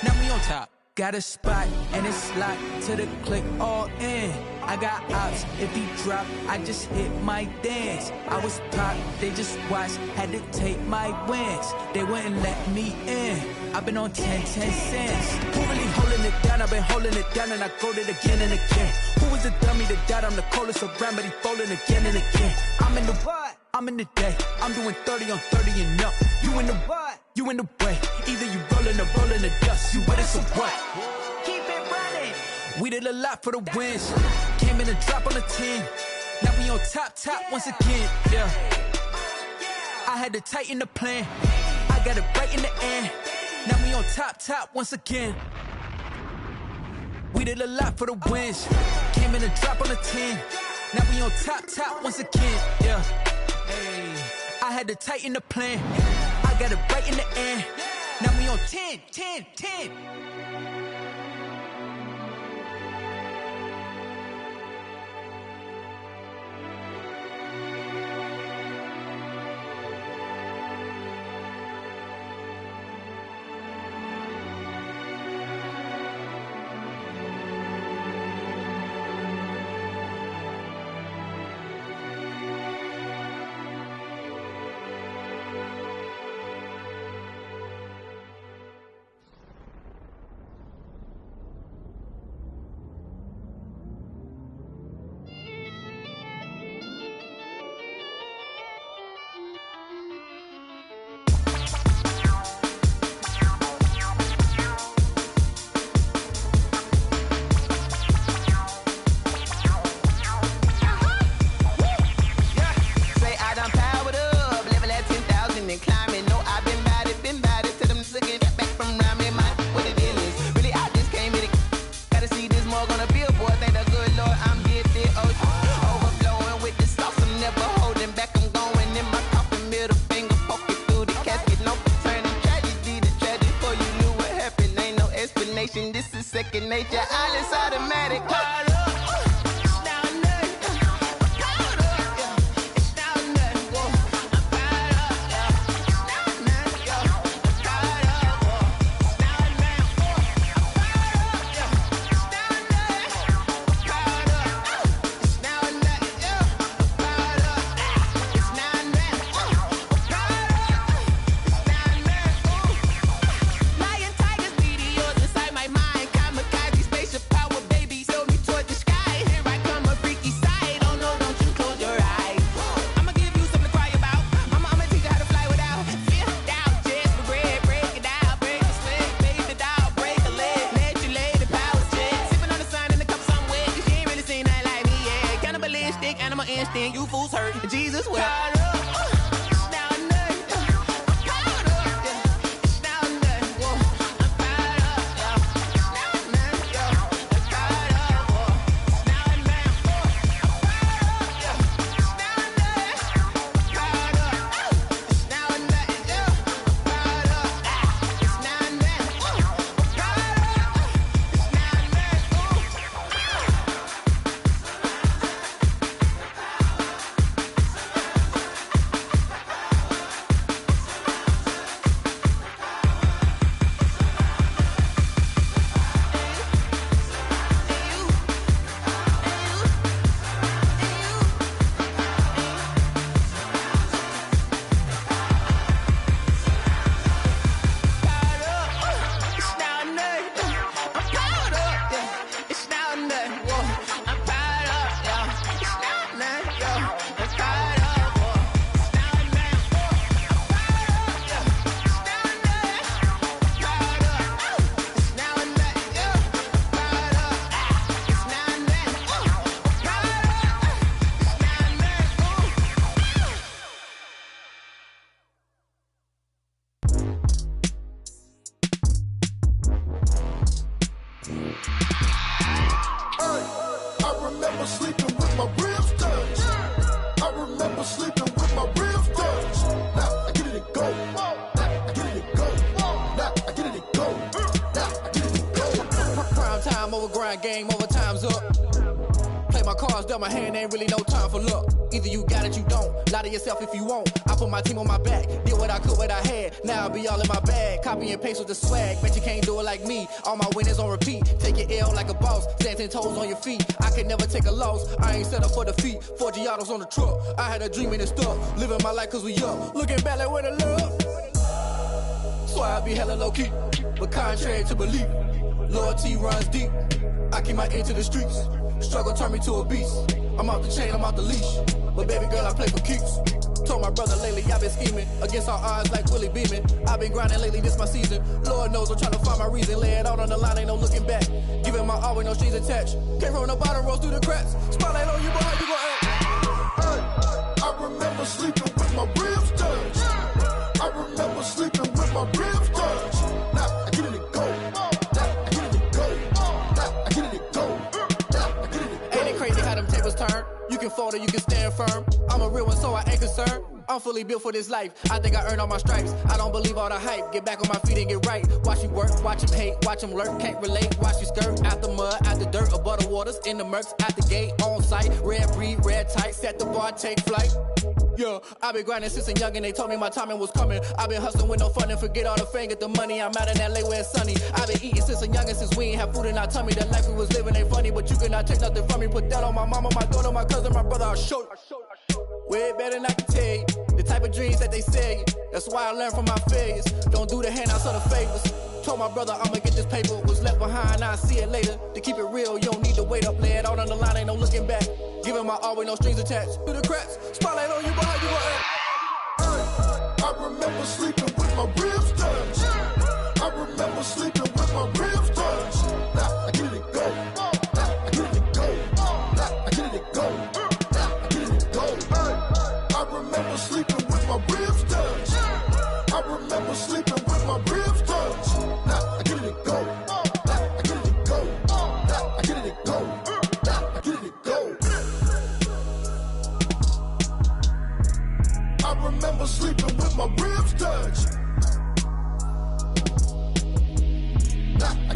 Now we on top. Got a spot and it's locked to the click all in. I got ops, if he drop, I just hit my dance. I was top, they just watched, had to take my wins. They wouldn't let me in. I've been on 10 cents. Who really holding it down? I've been holding it down and I go it again and again. Who was the dummy that died? I'm the coldest around, but he folding again and again. I'm in the what? I'm in the day. I'm doing 30 on 30 and up. You in the what? You in the way. Either you rolling or rolling the dust. You with it, so what? Keep it running. We did a lot for the wins. Came in a drop on the 10. Now we on top once again. Yeah. I had to tighten the plan. I got it right in the end. Now we on top once again. We did a lot for the wins. Came in a drop on the 10. Now we on top once again. Yeah. Hey, I had to tighten the plan. I got it right in the end. Now we on 10. This is second nature. All is automatic. Instinct, you fools hurt. Jesus will. I remember sleeping with my ribs touched. I remember sleeping with my ribs touched. Now I get it and go. Now I get it and go. Now I get it and go. Now I get it and go. Prime time over grind game, over time's up. Play my cards, dealt my hand, ain't really no time for luck. Either you got it, you don't. Lie to yourself if you won't. I put my team on my back, did what I could, what I had. Now I'll be all in my bag, copy and paste with the swag. Bet you can't do it like me. All my winners on repeat. Take your L like a boss, stand 10 toes on your feet. I can never take a loss. I ain't set up for defeat. 4 Giottos on the truck. I had a dream and it stuck. Living my life cause we up. Looking back like where the love. So I be hella low key, but contrary to belief, loyalty runs deep. I keep my ear to the streets. Struggle turned me to a beast. I'm off the chain, I'm off the leash. But baby girl, I play for keeps. Told my brother lately, I've been scheming against all odds like Willie Beeman. I've been grinding lately, this my season. Lord knows I'm trying to find my reason. Lay it out on the line, ain't no looking back. Giving my all with no strings attached. Came from the bottom, rose through the cracks. Spotlight on you, boy, how you gon' act? I remember sleeping with my ribs touched. I remember sleeping with my ribs touched. Now I get it and go. Now I get it and go. Now I get it and go. Now I get it and go. Ain't it crazy how them tables turn? You can fold or you can stand firm. I'm a real one, so I ain't concerned. I'm fully built for this life. I think I earned all my stripes. I don't believe all the hype. Get back on my feet and get right. Watch you work, watch him hate, watch him lurk. Can't relate, watch you skirt. Out the mud, out the dirt, above the waters, in the murks, out the gate, on site. Red breed, red tight, set the bar, take flight. Yeah, I been grinding since a youngin', they told me my timing was coming. I been hustling with no fun and forget all the fame, get the money. I'm out in LA where it's sunny. I been eating since a youngin', since we ain't have food in our tummy. The life we was living ain't funny, but you cannot take nothing from me. Put that on my mama, my daughter, my cousin, my brother, I'll show you. Way better than I can tell you. The type of dreams that they sell you. That's why I learned from my failures. Don't do the handouts or the favors. Told my brother I'ma get this paper. Was left behind, I'll see it later. To keep it real, you don't need to wait up. Lay it out on the line, ain't no looking back. Giving my all with no strings attached. Through the cracks, spotlight on you, boy, how you gon' act? I remember sleeping with my ribs touched. I remember sleeping with my ribs touched. Now I get it and go. Now I get it and go. Now I get it and go. Now I get it and go. I remember sleeping with my ribs touched. I remember sleeping with my ribs touched. Now I get it and go. Now I get it and go. Now I get it and go. Now I get it and go. I remember sleeping with my ribs touched. Now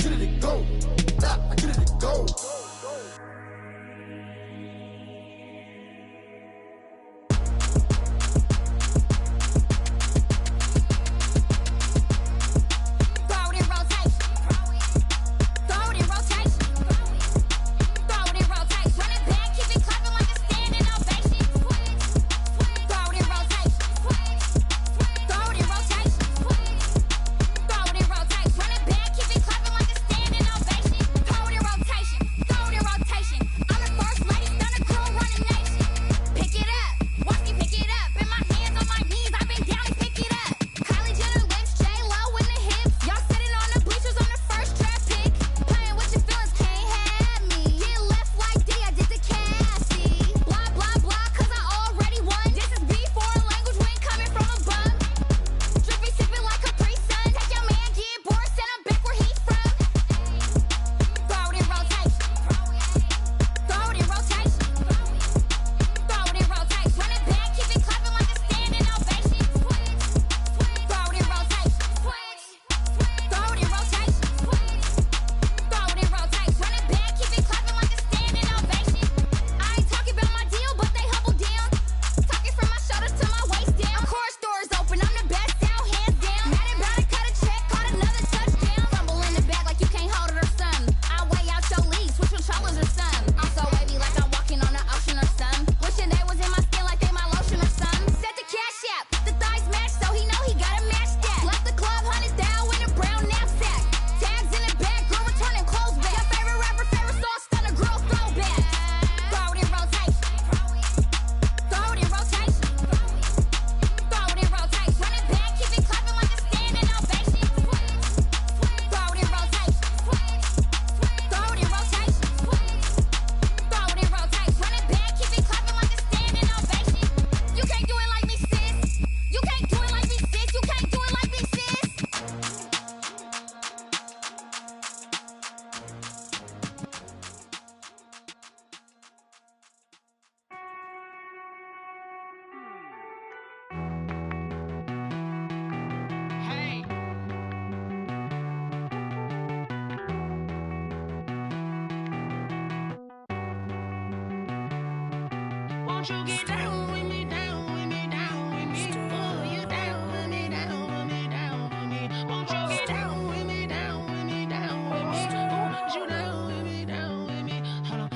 Won't you get down with me, down with me, down with me? Oh, you down with me, down with me, down with me. Won't you get down with me, down with me, down with me? Oh, you down with me, down with me? Hold on.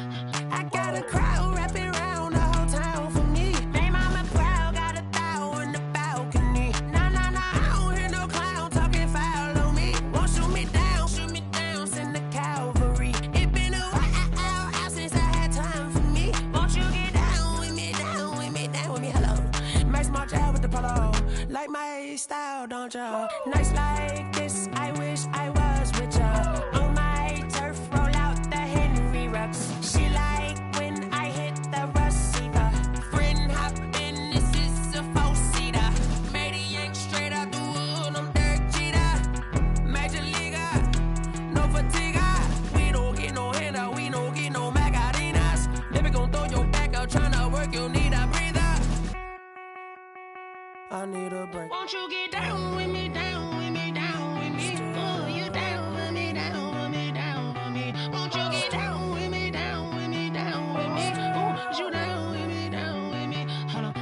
I got a crowd wrapping around the whole town for me. They mama proud, got a thou in the balcony. Nah, nah, nah, I don't hear no clown talking foul on me. Won't shoot me down, send the cavalry. It been a while since I had time for me. Won't you get down with me, down with me, down with me? Hello, Max March out with the polo. Like my style, don't ya? Nights like this, I wish I was with ya. On my turf, roll out the Henry Rux. She like when I hit the receiver. Friend hop in, this is a four-seater. Made a yank straight out the wood, I'm Derek Jeter. Major leaguer, no fatigue. We don't get no handout, we don't get no Macarinas. Baby gon' throw your back out, tryna work, you need a breather. I need a break. Won't you get down with me, down with me, down with me? Oh, you down with me, down with me, down with me? Won't you get down with me, down with me, down with me? Oh, you down with me, down with me? Hold on.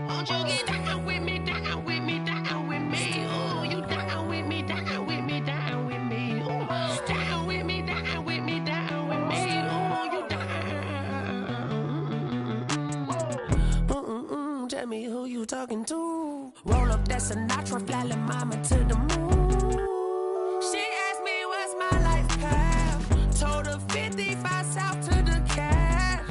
Won't you get down with me, down with me, down with me? Oh, you down with me, down with me, down with me? Oh, down with me, down with me, down with me? Oh, you down. Tell me who you talking to. Roll up that Sinatra, fly la mama to the moon. She asked me what's my life path. Told her 55 south to the cab.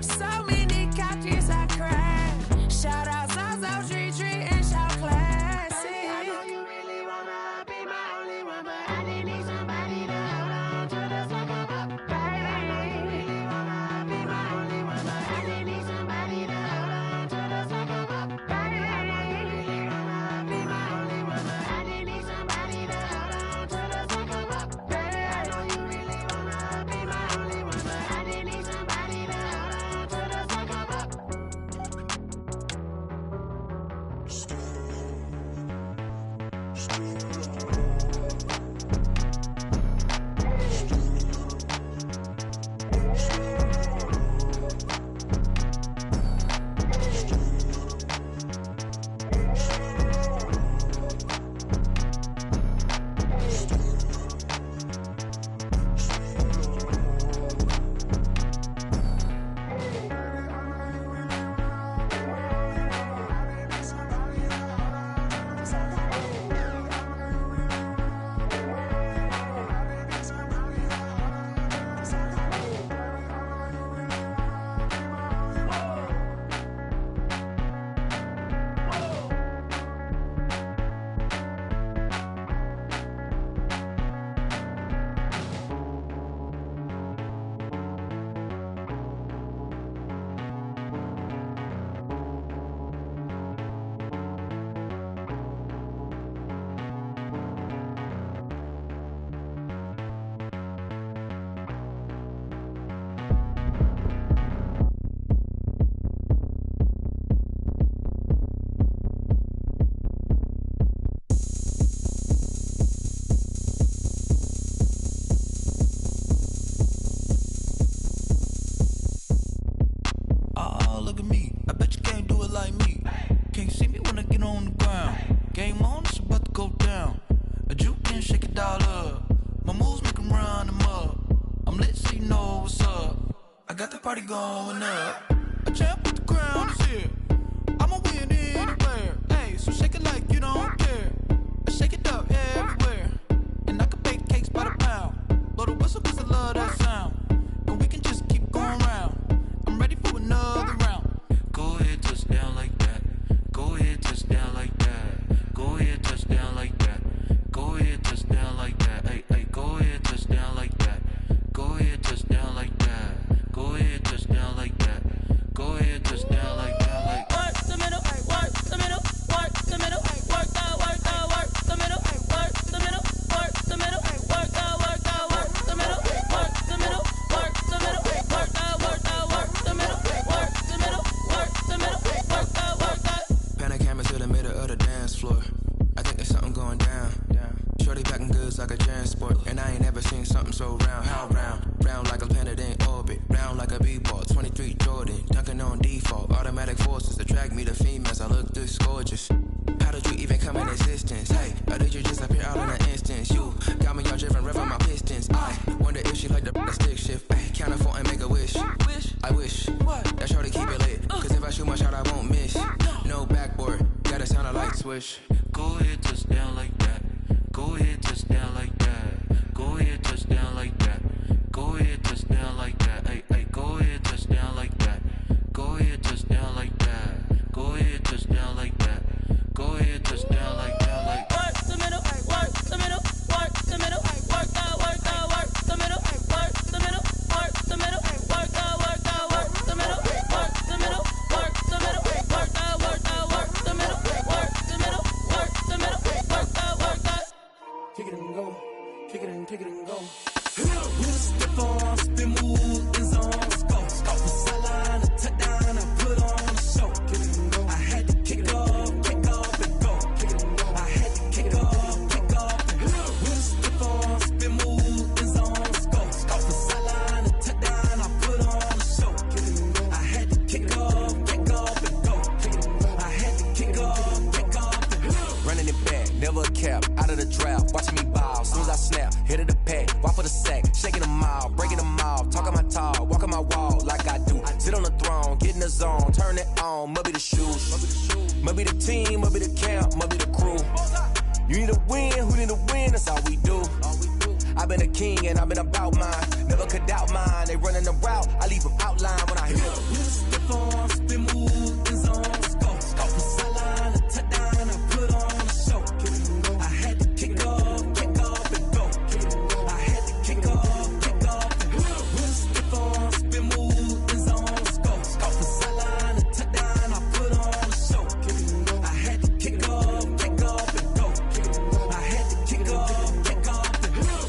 So many couches I cried. Shout out South Street and shout classy. I know you really wanna be my only one, but I didn't need somebody to hold on to the second up. Baby, I know you really wanna be my only one, but I didn't need somebody to hold on to the second up. Baby, I know you really wanna be my only one, but I didn't need somebody to hold on to the second up. Baby, I know you really wanna be my only one, but I didn't need somebody to hold on to the second up. Look at me, I bet you can't do it like me. Can't see me when I get on the ground. Game on, it's about to go down. A juke and shake it all up. My moves make them run them up. I'm lit so you know what's up. I got the party going up. A champ with the crown is here. I'ma win anywhere. Hey, so shake it like you don't care. I shake it up everywhere. And I can bake cakes by the pound. Blow the whistle cause I love that sound. And we can just keep going round. I'm ready for another round. Go ahead, touch down like that. Go ahead, touch down like that. Go ahead, touch down like that. Go ahead, touch down like that. Hey, hey, go ahead, touch down like that. Go ahead, touch down like that. Go ahead, touch down like that. Go ahead, touch down like that. Like work the middle, work the middle, work the middle, work the middle, work the middle, work the middle, work the middle, work the middle, work the middle, work the middle, work the middle, work the middle, work the middle, work the. Pan a camera to the middle of the dance floor. I think there's something going down. Shorty packing goods like a transport, and I ain't never seen something so round. How round? Round like a planet in orbit, round like a b-ball. 23 Jordan, dunking on D. default. Automatic forces attract me to females. I look this gorgeous. How did you even come in existence? Hey, or did you just appear out in an instance? You got me all driven, revving my pistons. I wonder if she like the stick shift. Ay, count for and make a wish. I wish that shorty keep it lit. Cause if I shoot my shot, I won't miss. No backboard, gotta sound a light switch. Go ahead, touch down like that. Go ahead, touch down like that. Go ahead, touch down like that. Go ahead, touch down like that. Ay, ay, go ahead, touch down like that. Go ahead, touch down like that. Go ahead, touch down like that. Go ahead, touch down like that. Like work the middle, work the middle, work the middle, work out, work out, work the middle, work the middle, work the middle, work out, work out, work the middle, work the middle, work the middle, work out, work out, work the middle, work the middle, work the middle, work out, work out. Kick it and go, kick it and go. With a step on, spin move, in zone, scope. Sideline, a touchdown, I put on a show. I had to kick off and go. I had to kick off and go. With a step on, spin move, in zone, scope. Sideline, a touchdown, I put on a show. I had to kick off and go. I had to kick off and go. Running it back, never a cap, out of the drought, watching me ball. Soon as I snap, hit of the pack, walk for the sack, shaking them out, breaking them off, talking my talk, walking my wall like I do. Sit on the throne, get in the zone, turn it on, must be the shoes, must be the team, must be the camp, must be the crew. You need a win, who need a win, that's all we do. I've been a king and I've been about mine, never could doubt mine. They running the route, I leave them outline when I hit them. Step on, spin move, in zone, scope. Sideline, a touchdown, I put on a show. I had to kick off and go. I had to kick off and go. With a step on, spin move, in zone, scope. Sideline, a touchdown, I put on a show. I had to kick off and go. I had to kick off and go.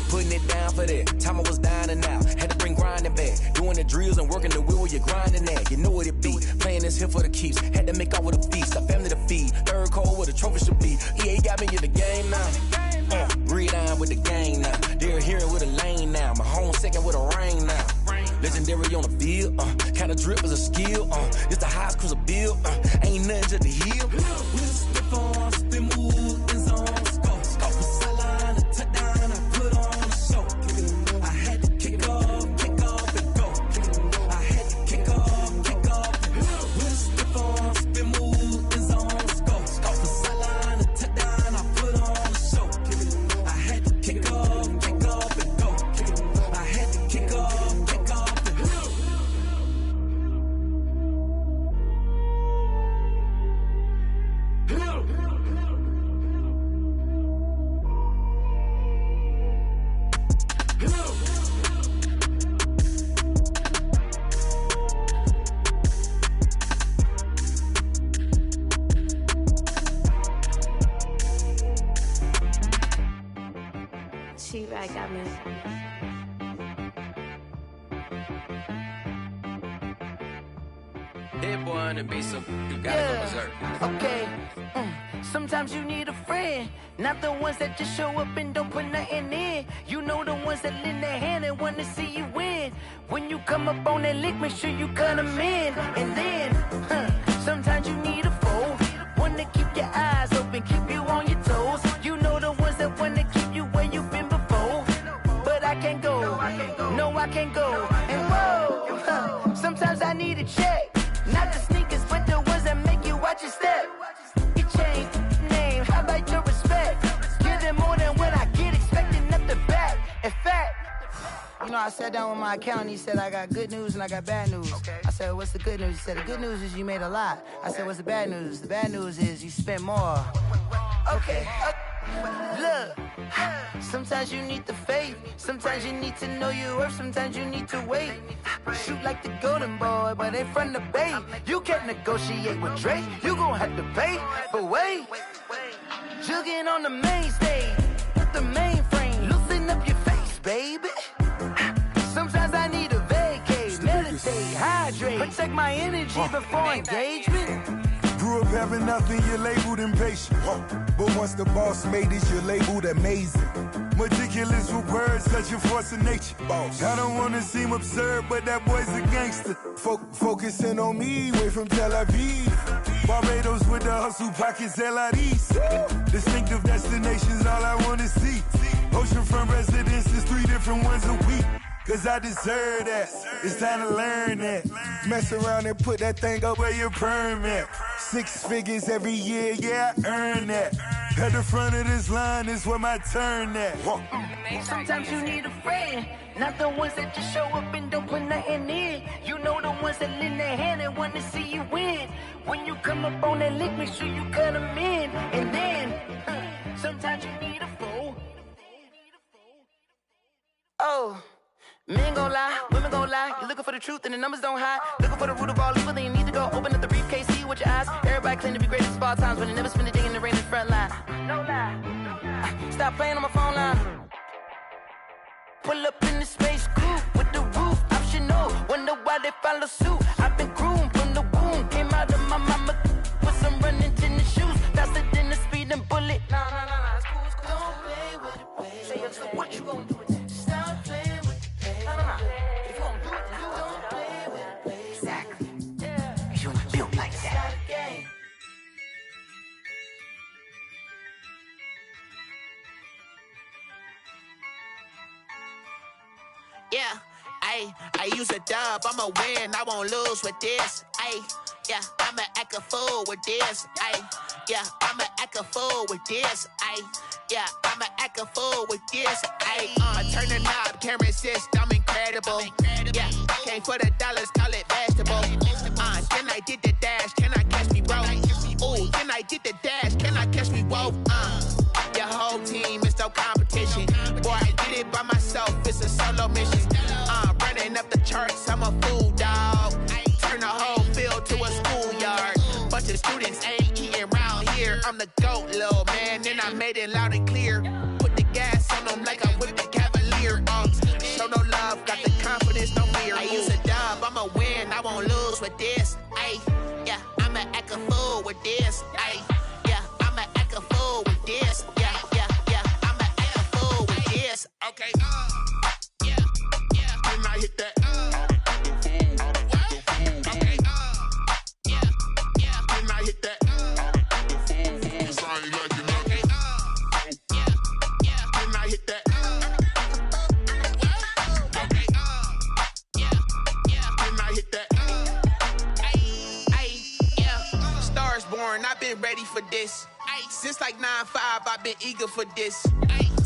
Putting it down for that, time I was dying and out. Had to bring grinding back, doing the drills and working the wheel where you're grinding at. You know what it be, playing this here for the keeps. Had to make out with a feast, a family to feed. Third cold where the trophy should be. EA got me in the game now. Breed on with the gang now. They're hearing with a lane now. My home second with a rain now. Legendary on the field, kind of drip is a skill. It's the highest cruiser bill, ain't nothing to the hill. With a step on, spin move, in zone, scope. Sideline, a touchdown, I put on a show. I had to kick off and go. I had to kick off and go. With a step on, spin move, in zone, scope. Sideline, a touchdown, I put on a show. I had to kick off and go. I had to kick off and go. T-Rag got me. Hit boy on the beat, so you gotta go berserk. Okay. Sometimes you need a friend, not the ones that just show up and don't put nothing in. You know the ones that lend their hand and want to see you win. When you come up on that lick, make sure you cut them in. And then, sometimes you need a foe, one to keep your eyes open, keep you on your toes. You know the ones that want to keep you where you've been before. But I can't go, no I can't go. And whoa, sometimes I need a check, not the sneakers, but the ones that make you watch your step. You change name, how about your respect? Give them more than what I get, expecting up the back. In fact, you know, I sat down with my accountant, he said I got good news and I got bad news. I said, what's the good news? He said, the good news is you made a lot. I said, what's the bad news? The bad news is you spent more. Okay, look, sometimes you need the faith, sometimes you need to know your worth, sometimes you need to wait. Shoot like the golden boy, but ain't from the bay. You can't negotiate with Drake, you gon' have to pay. But wait, jugging on the main stage, with the mainframe, loosen up your face, baby. Sometimes I need a vacate, meditate, hydrate, protect my energy before engagement. Grew up having nothing, you're labeled impatient. But once the boss made it, you're labeled amazing. Meticulous with words, such a force of nature. I don't wanna seem absurd, but that boy's a gangster. Focusing on me, way from Tel Aviv. Barbados with the hustle pockets, LIDs. Distinctive destinations, all I wanna see. Oceanfront residences, 3 different ones a week. Cause I deserve that, it's time to learn that. Mess around and put that thing up where your permit. 6 figures every year, yeah, I earn that. At the front of this line is where my turn at. Sometimes you need a friend, not the ones that just show up and don't put nothing in. You know the ones that lend their hand and want to see you win. When you come up on that lick, make sure you cut them in. And then, sometimes you need a fool. Oh. Men gon' lie, women gon' lie. You're looking for the truth and the numbers don't hide. Looking for the root of all evil, then you need to go open up the briefcase, see with your eyes. Everybody claim to be greatest of all times, but they never spend a day in the rain in the front line. No lie, stop playing on my phone line. Pull up in the space coupe with the roof optional. Wonder why they follow suit. I've been groomed from the womb, came out of my mama with some running tennis shoes, faster than the speeding bullet. Nah, it's cool, it's cool. Don't play with it, baby. Say so what you gon' do? Yeah, I use a dub, I'ma win, I won't lose with this. Yeah, I'ma act a fool with this. Yeah, I'ma act a fool with this. Yeah, I'ma act a fool with this. I turn the knob, can't resist, I'm incredible. Yeah, came for the dollars, call it vegetable. Then I did the dash, can I catch me, bro? Ooh, then I did the dash, can I catch me, whoa? Your whole team is no competition. Boy, I did it by myself, it's a solo mission. Running up the charts, I'm a fool, dog. Turn the whole field to a schoolyard. Bunch of students ain't eating round here. I'm the GOAT, little man, and I made it loud and clear. Put the gas on them like I'm with the Cavalier. Show no love, got the confidence, no fear. I use a dub, I'ma win, I won't lose with this. Yeah, I'ma act a fool with this. Yeah, I'ma act a fool with this. Yeah, I'ma act a fool with this. Okay, yeah, when I hit that. Okay, yeah, when I hit that. Sorry, like you know. Okay, yeah, when I hit that. Okay, yeah, when I hit that. Yeah, stars born, I've been ready for this. Since like 9-5, I've been eager for this.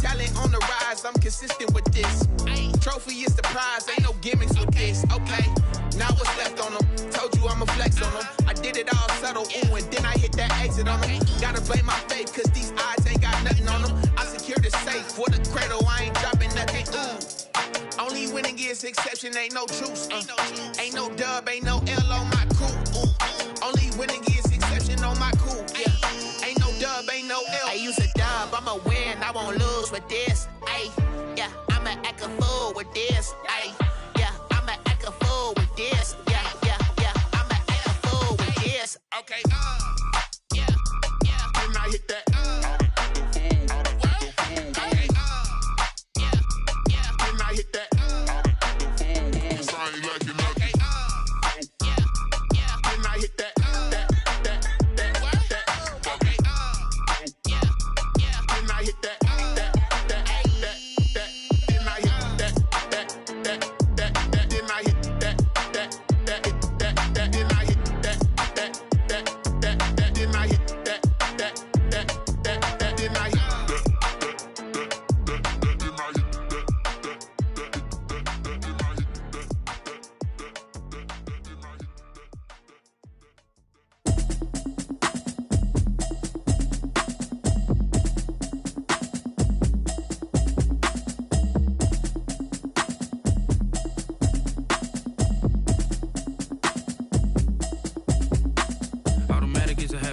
Talent on the rise, I'm consistent with this. Trophy is the prize, ain't no gimmicks with this. Okay, now what's left on them? Told you I'ma flex on them. I did it all subtle, ooh, and then I hit that exit on them. Gotta blame my faith, cause these eyes ain't got nothing on them. I secured the safe for the cradle, I ain't dropping nothing, ooh. Only winning is exception, ain't no truce. Ain't no dub, ain't no L on my crew. Only winning is exception on my crew, yeah. Ain't no dub, ain't no L. I use a dub, I'ma win, I won't lose with this. Yeah, I'ma act a fool with this. Yeah, I'ma act a fool with this. Yeah, I'ma act a fool with this. Okay, yeah, when I hit that. Okay, yeah, when I hit that. Sorry, like you know. Okay, yeah, when I hit that.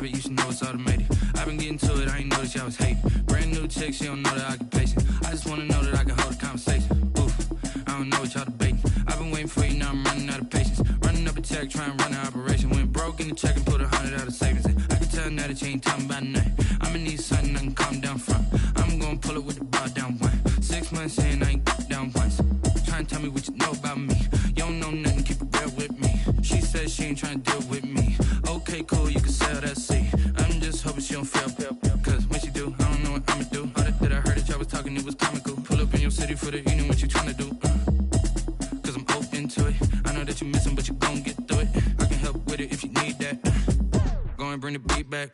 You should know it's automated. I've been getting to it, I ain't noticed y'all was hating. Brand new chick, she don't know the occupation. I just wanna know that I can hold a conversation. Oof, I don't know what y'all debating. I've been waiting for you, now I'm running out of patience. Running up a check, trying to run an operation. Went broke in the check and put 100 out of savings in. I can tell now that you ain't talking about nothing. I'ma need something I can calm down from. I'm gonna pull it with the bar down one. nothing, keep it real with me. She said she ain't trying to deal with me. Okay, cool, you can sell that seat. I'm just hoping she don't fail. Cause when she do, I don't know what I'ma do. All that I heard that y'all was talking, it was comical. Pull up in your city for the evening, what you tryna do? Cause I'm open to it. I know that you missing, but you gon' get through it. I can help with it if you need that. Go and bring the beat back.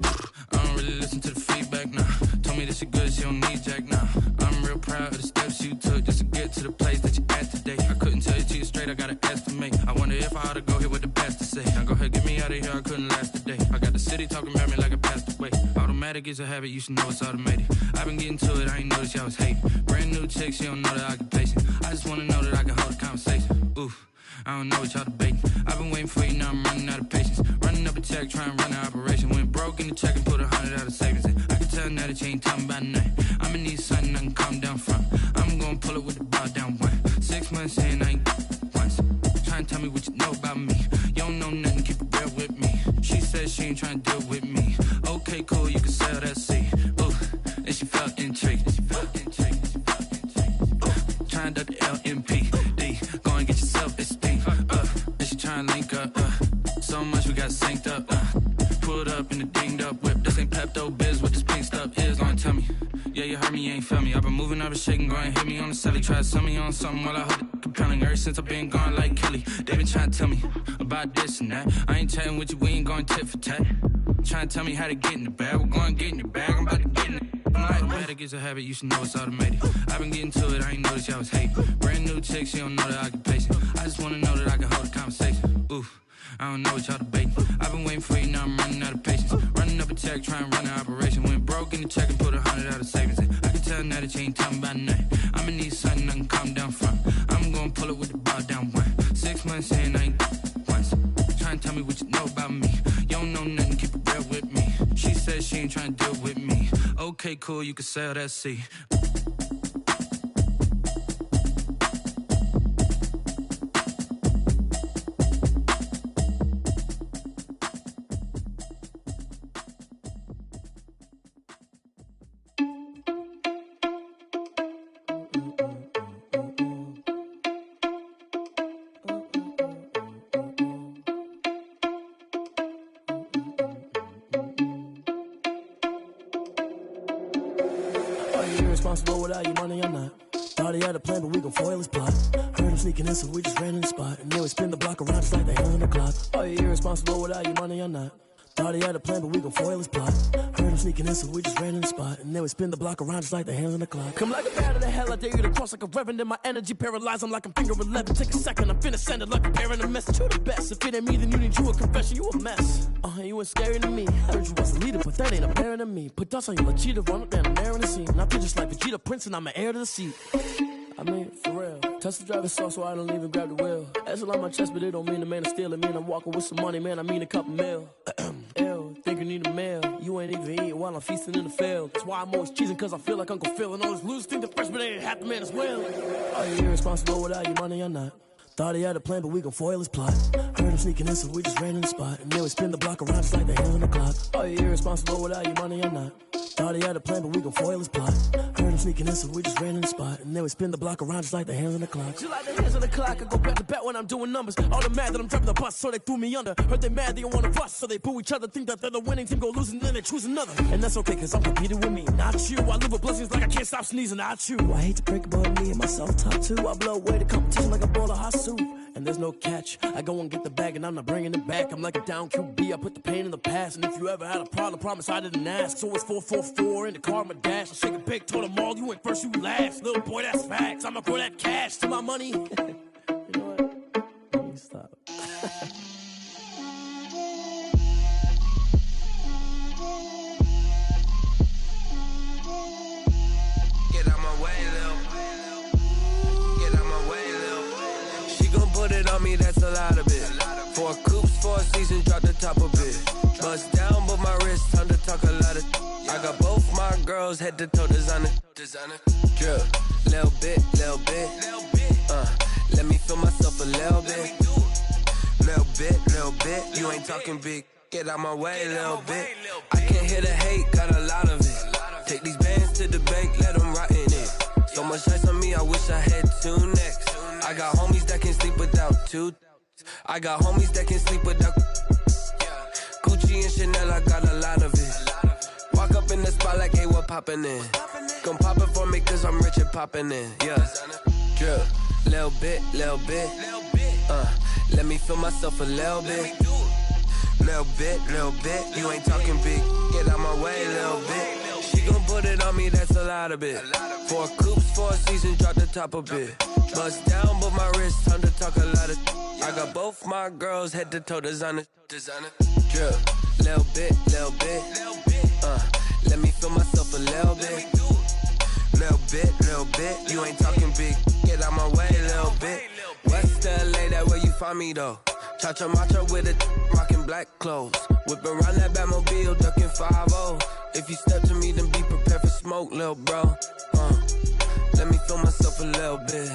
I don't really listen to the feedback, nah. Told me that she good, she don't need jack, nah. I'm real proud of the steps you took just to get to the place that you at today. I couldn't tell you to you straight, I gotta estimate. I wonder if I ought to go here with the best to say. Now go ahead, get me out of here, I couldn't last today. I got the city talking about me like I passed away. Automatic is a habit, you should know it's automated. I've been getting to it, I ain't noticed y'all was hating. Brand new chick, she don't know the occupation. I just wanna know that I can hold a conversation. Oof, I don't know what y'all debating. I've been waiting for you, now I'm running out of patience. Running up a check, trying to run an operation. Went broke in the check and put 100 out of savings in. I can tell now that you ain't talking about nothing. I'ma need something I can calm down from. I'm gonna pull it with the bow down one. 6 months in, I ain't once. Trying to tell me what you know about me. You don't know nothing, keep it real with me. She said she ain't trying to deal with me. Okay, cool, you can sell that seat. Ooh, and she felt intrigued. Trying to the LMPD. Go and get yourself esteem. And she trying to link up. So much we got synced up. Pulled up in the dinged up whip. This ain't Pepto-Biz, what this pink stuff is. Long tell me. Yeah, you heard me, you ain't felt me. I've been moving, I've been shaking, go and hit me on the celly. Try to sell me on something while I hold it compelling. Ever since I've been gone like Kelly, they been trying to tell me about this and that. I ain't chatting with you, we ain't going tit for tat. Trying to tell me how to get in the bag. We're going to get in the bag, I'm about to get in it. Automatic is a habit, you should know it's automated. I've been getting to it, I ain't noticed y'all was hating. Brand new chick, she don't know the occupation. I just wanna know that I can hold a conversation. Oof, I don't know what y'all debating. I've been waiting for you, now I'm running out of patience. Running up a check, trying to run an operation. Went broke in the check and put 100 out of savings in. I can tell now that you ain't talking about nothing. I'ma need something I can calm down from. I'm gonna pull it with the bow down one. 6 months in, I ain't once. Trying to tell me what you know about me. You don't know nothing, keep it real with me. She said she ain't trying to deal with me. Okay, cool, you can sell that seat. Irresponsible without your money or not. Thought he had a plan, but we gon' foil his plot. Heard him sneaking in, so we just ran in the spot. And then we spin the block around just like the hands on the clock. Are you irresponsible without your money or not? Thought he had a plan, but we gon' foil his plot. Heard him sneaking in, so we just ran in the spot. And then we spin the block around just like the hands on the clock. Come like a bat of the hell, I dare you to cross like a reverend. In my energy paralyzed, I'm like I'm finger 11. Take a second, I'm finna send it like a parent a message to the best. If it ain't me, then you need you a confession, you a mess. You ain't scary to me. Heard you was a leader, but that ain't apparent to me. Put dust on you, cheetah, run up down the air in the scene. I feel just like Vegeta Prince, and I'm an heir to the seat. I mean, for real. Touch the driver's sauce, so I don't even grab the wheel. That's on my chest, but it don't mean the man is stealing. Man, I'm walking with some money, man, I mean a couple mil. Ew, think you need a meal. You ain't even eating while I'm feasting in the field. That's why I'm always cheesing, cause I feel like Uncle Phil. And all those losers think the freshman ain't half the man as well. Are you irresponsible without your money or not? Thought he had a plan, but we gon' foil his plot. Heard him sneaking in, so we just ran in the spot. And then we spin the block around just like the hands on the clock. Are you irresponsible without your money or not? Thought he had a plan, but we gon' foil his plot. Heard him sneaking in, so we just ran in the spot. And then we spin the block around just like the hands on the clock. Just like the hands on the clock, I go back to back when I'm doing numbers. All the mad that I'm driving the bus, so they threw me under. Heard they mad, they don't wanna bust, so they boo each other. Think that they're the winning team, go losing, then they choose another. And that's okay, cause I'm competing with me, not you. I live with blessings like I can't stop sneezing, not you. I hate to break it, but me and myself top two. I blow away the competition like a bowl of hot soup. And there's no catch. I go and get the bag and I'm not bringing it back. I'm like a down QB, I put the pain in the past. And if you ever had a problem, promise I didn't ask. So it's 444 in the car, my dash. I shake a big, told them all, you ain't first, you last. Little boy, that's facts. I'ma throw that cash to my money. You know what? Let me stop. Get out my way, Lil. Get out my way, Lil. She gon' put it on me, that's a lot of it. 4 coops, 4 seasons, drop the top of it. Bust down, but my wrist, time to talk a lot of. I got both my girls, head to toe designer. Drip, little bit, little bit. Let me feel myself a little bit. Little bit. You ain't talking big. Get out my way, little bit. I can't hear the hate, got a lot of it. Take these bands to the bank, let them rot in it. So much ice on me, I wish I had 2 necks. I got homies that can sleep without 2. I got homies that can sleep without. Gucci and Chanel, I got a lot of it. Walk up in the spot like, hey, what poppin' in? Come pop it for me, cause I'm rich and poppin' in. Yeah, drip, little bit. Let me feel myself a little bit. Little bit. You ain't talking big. Get out my way, little bit. She gon' put it on me, that's a lot of it. 4 coops, 4 seasons, drop the top a bit. Bust down, but my wrist, time to talk a lot of. I got both my girls head to toe designer. Drip, little bit. Let me feel myself a little bit. Little bit. You ain't talking big. Get out my way, little bit. West LA, that where you find me though. Cha-cha matcha with a rockin' black clothes. Whip around that Batmobile, ducking 5-0. If you step to me, then be prepared for smoke, little bro. Let me feel myself a little bit.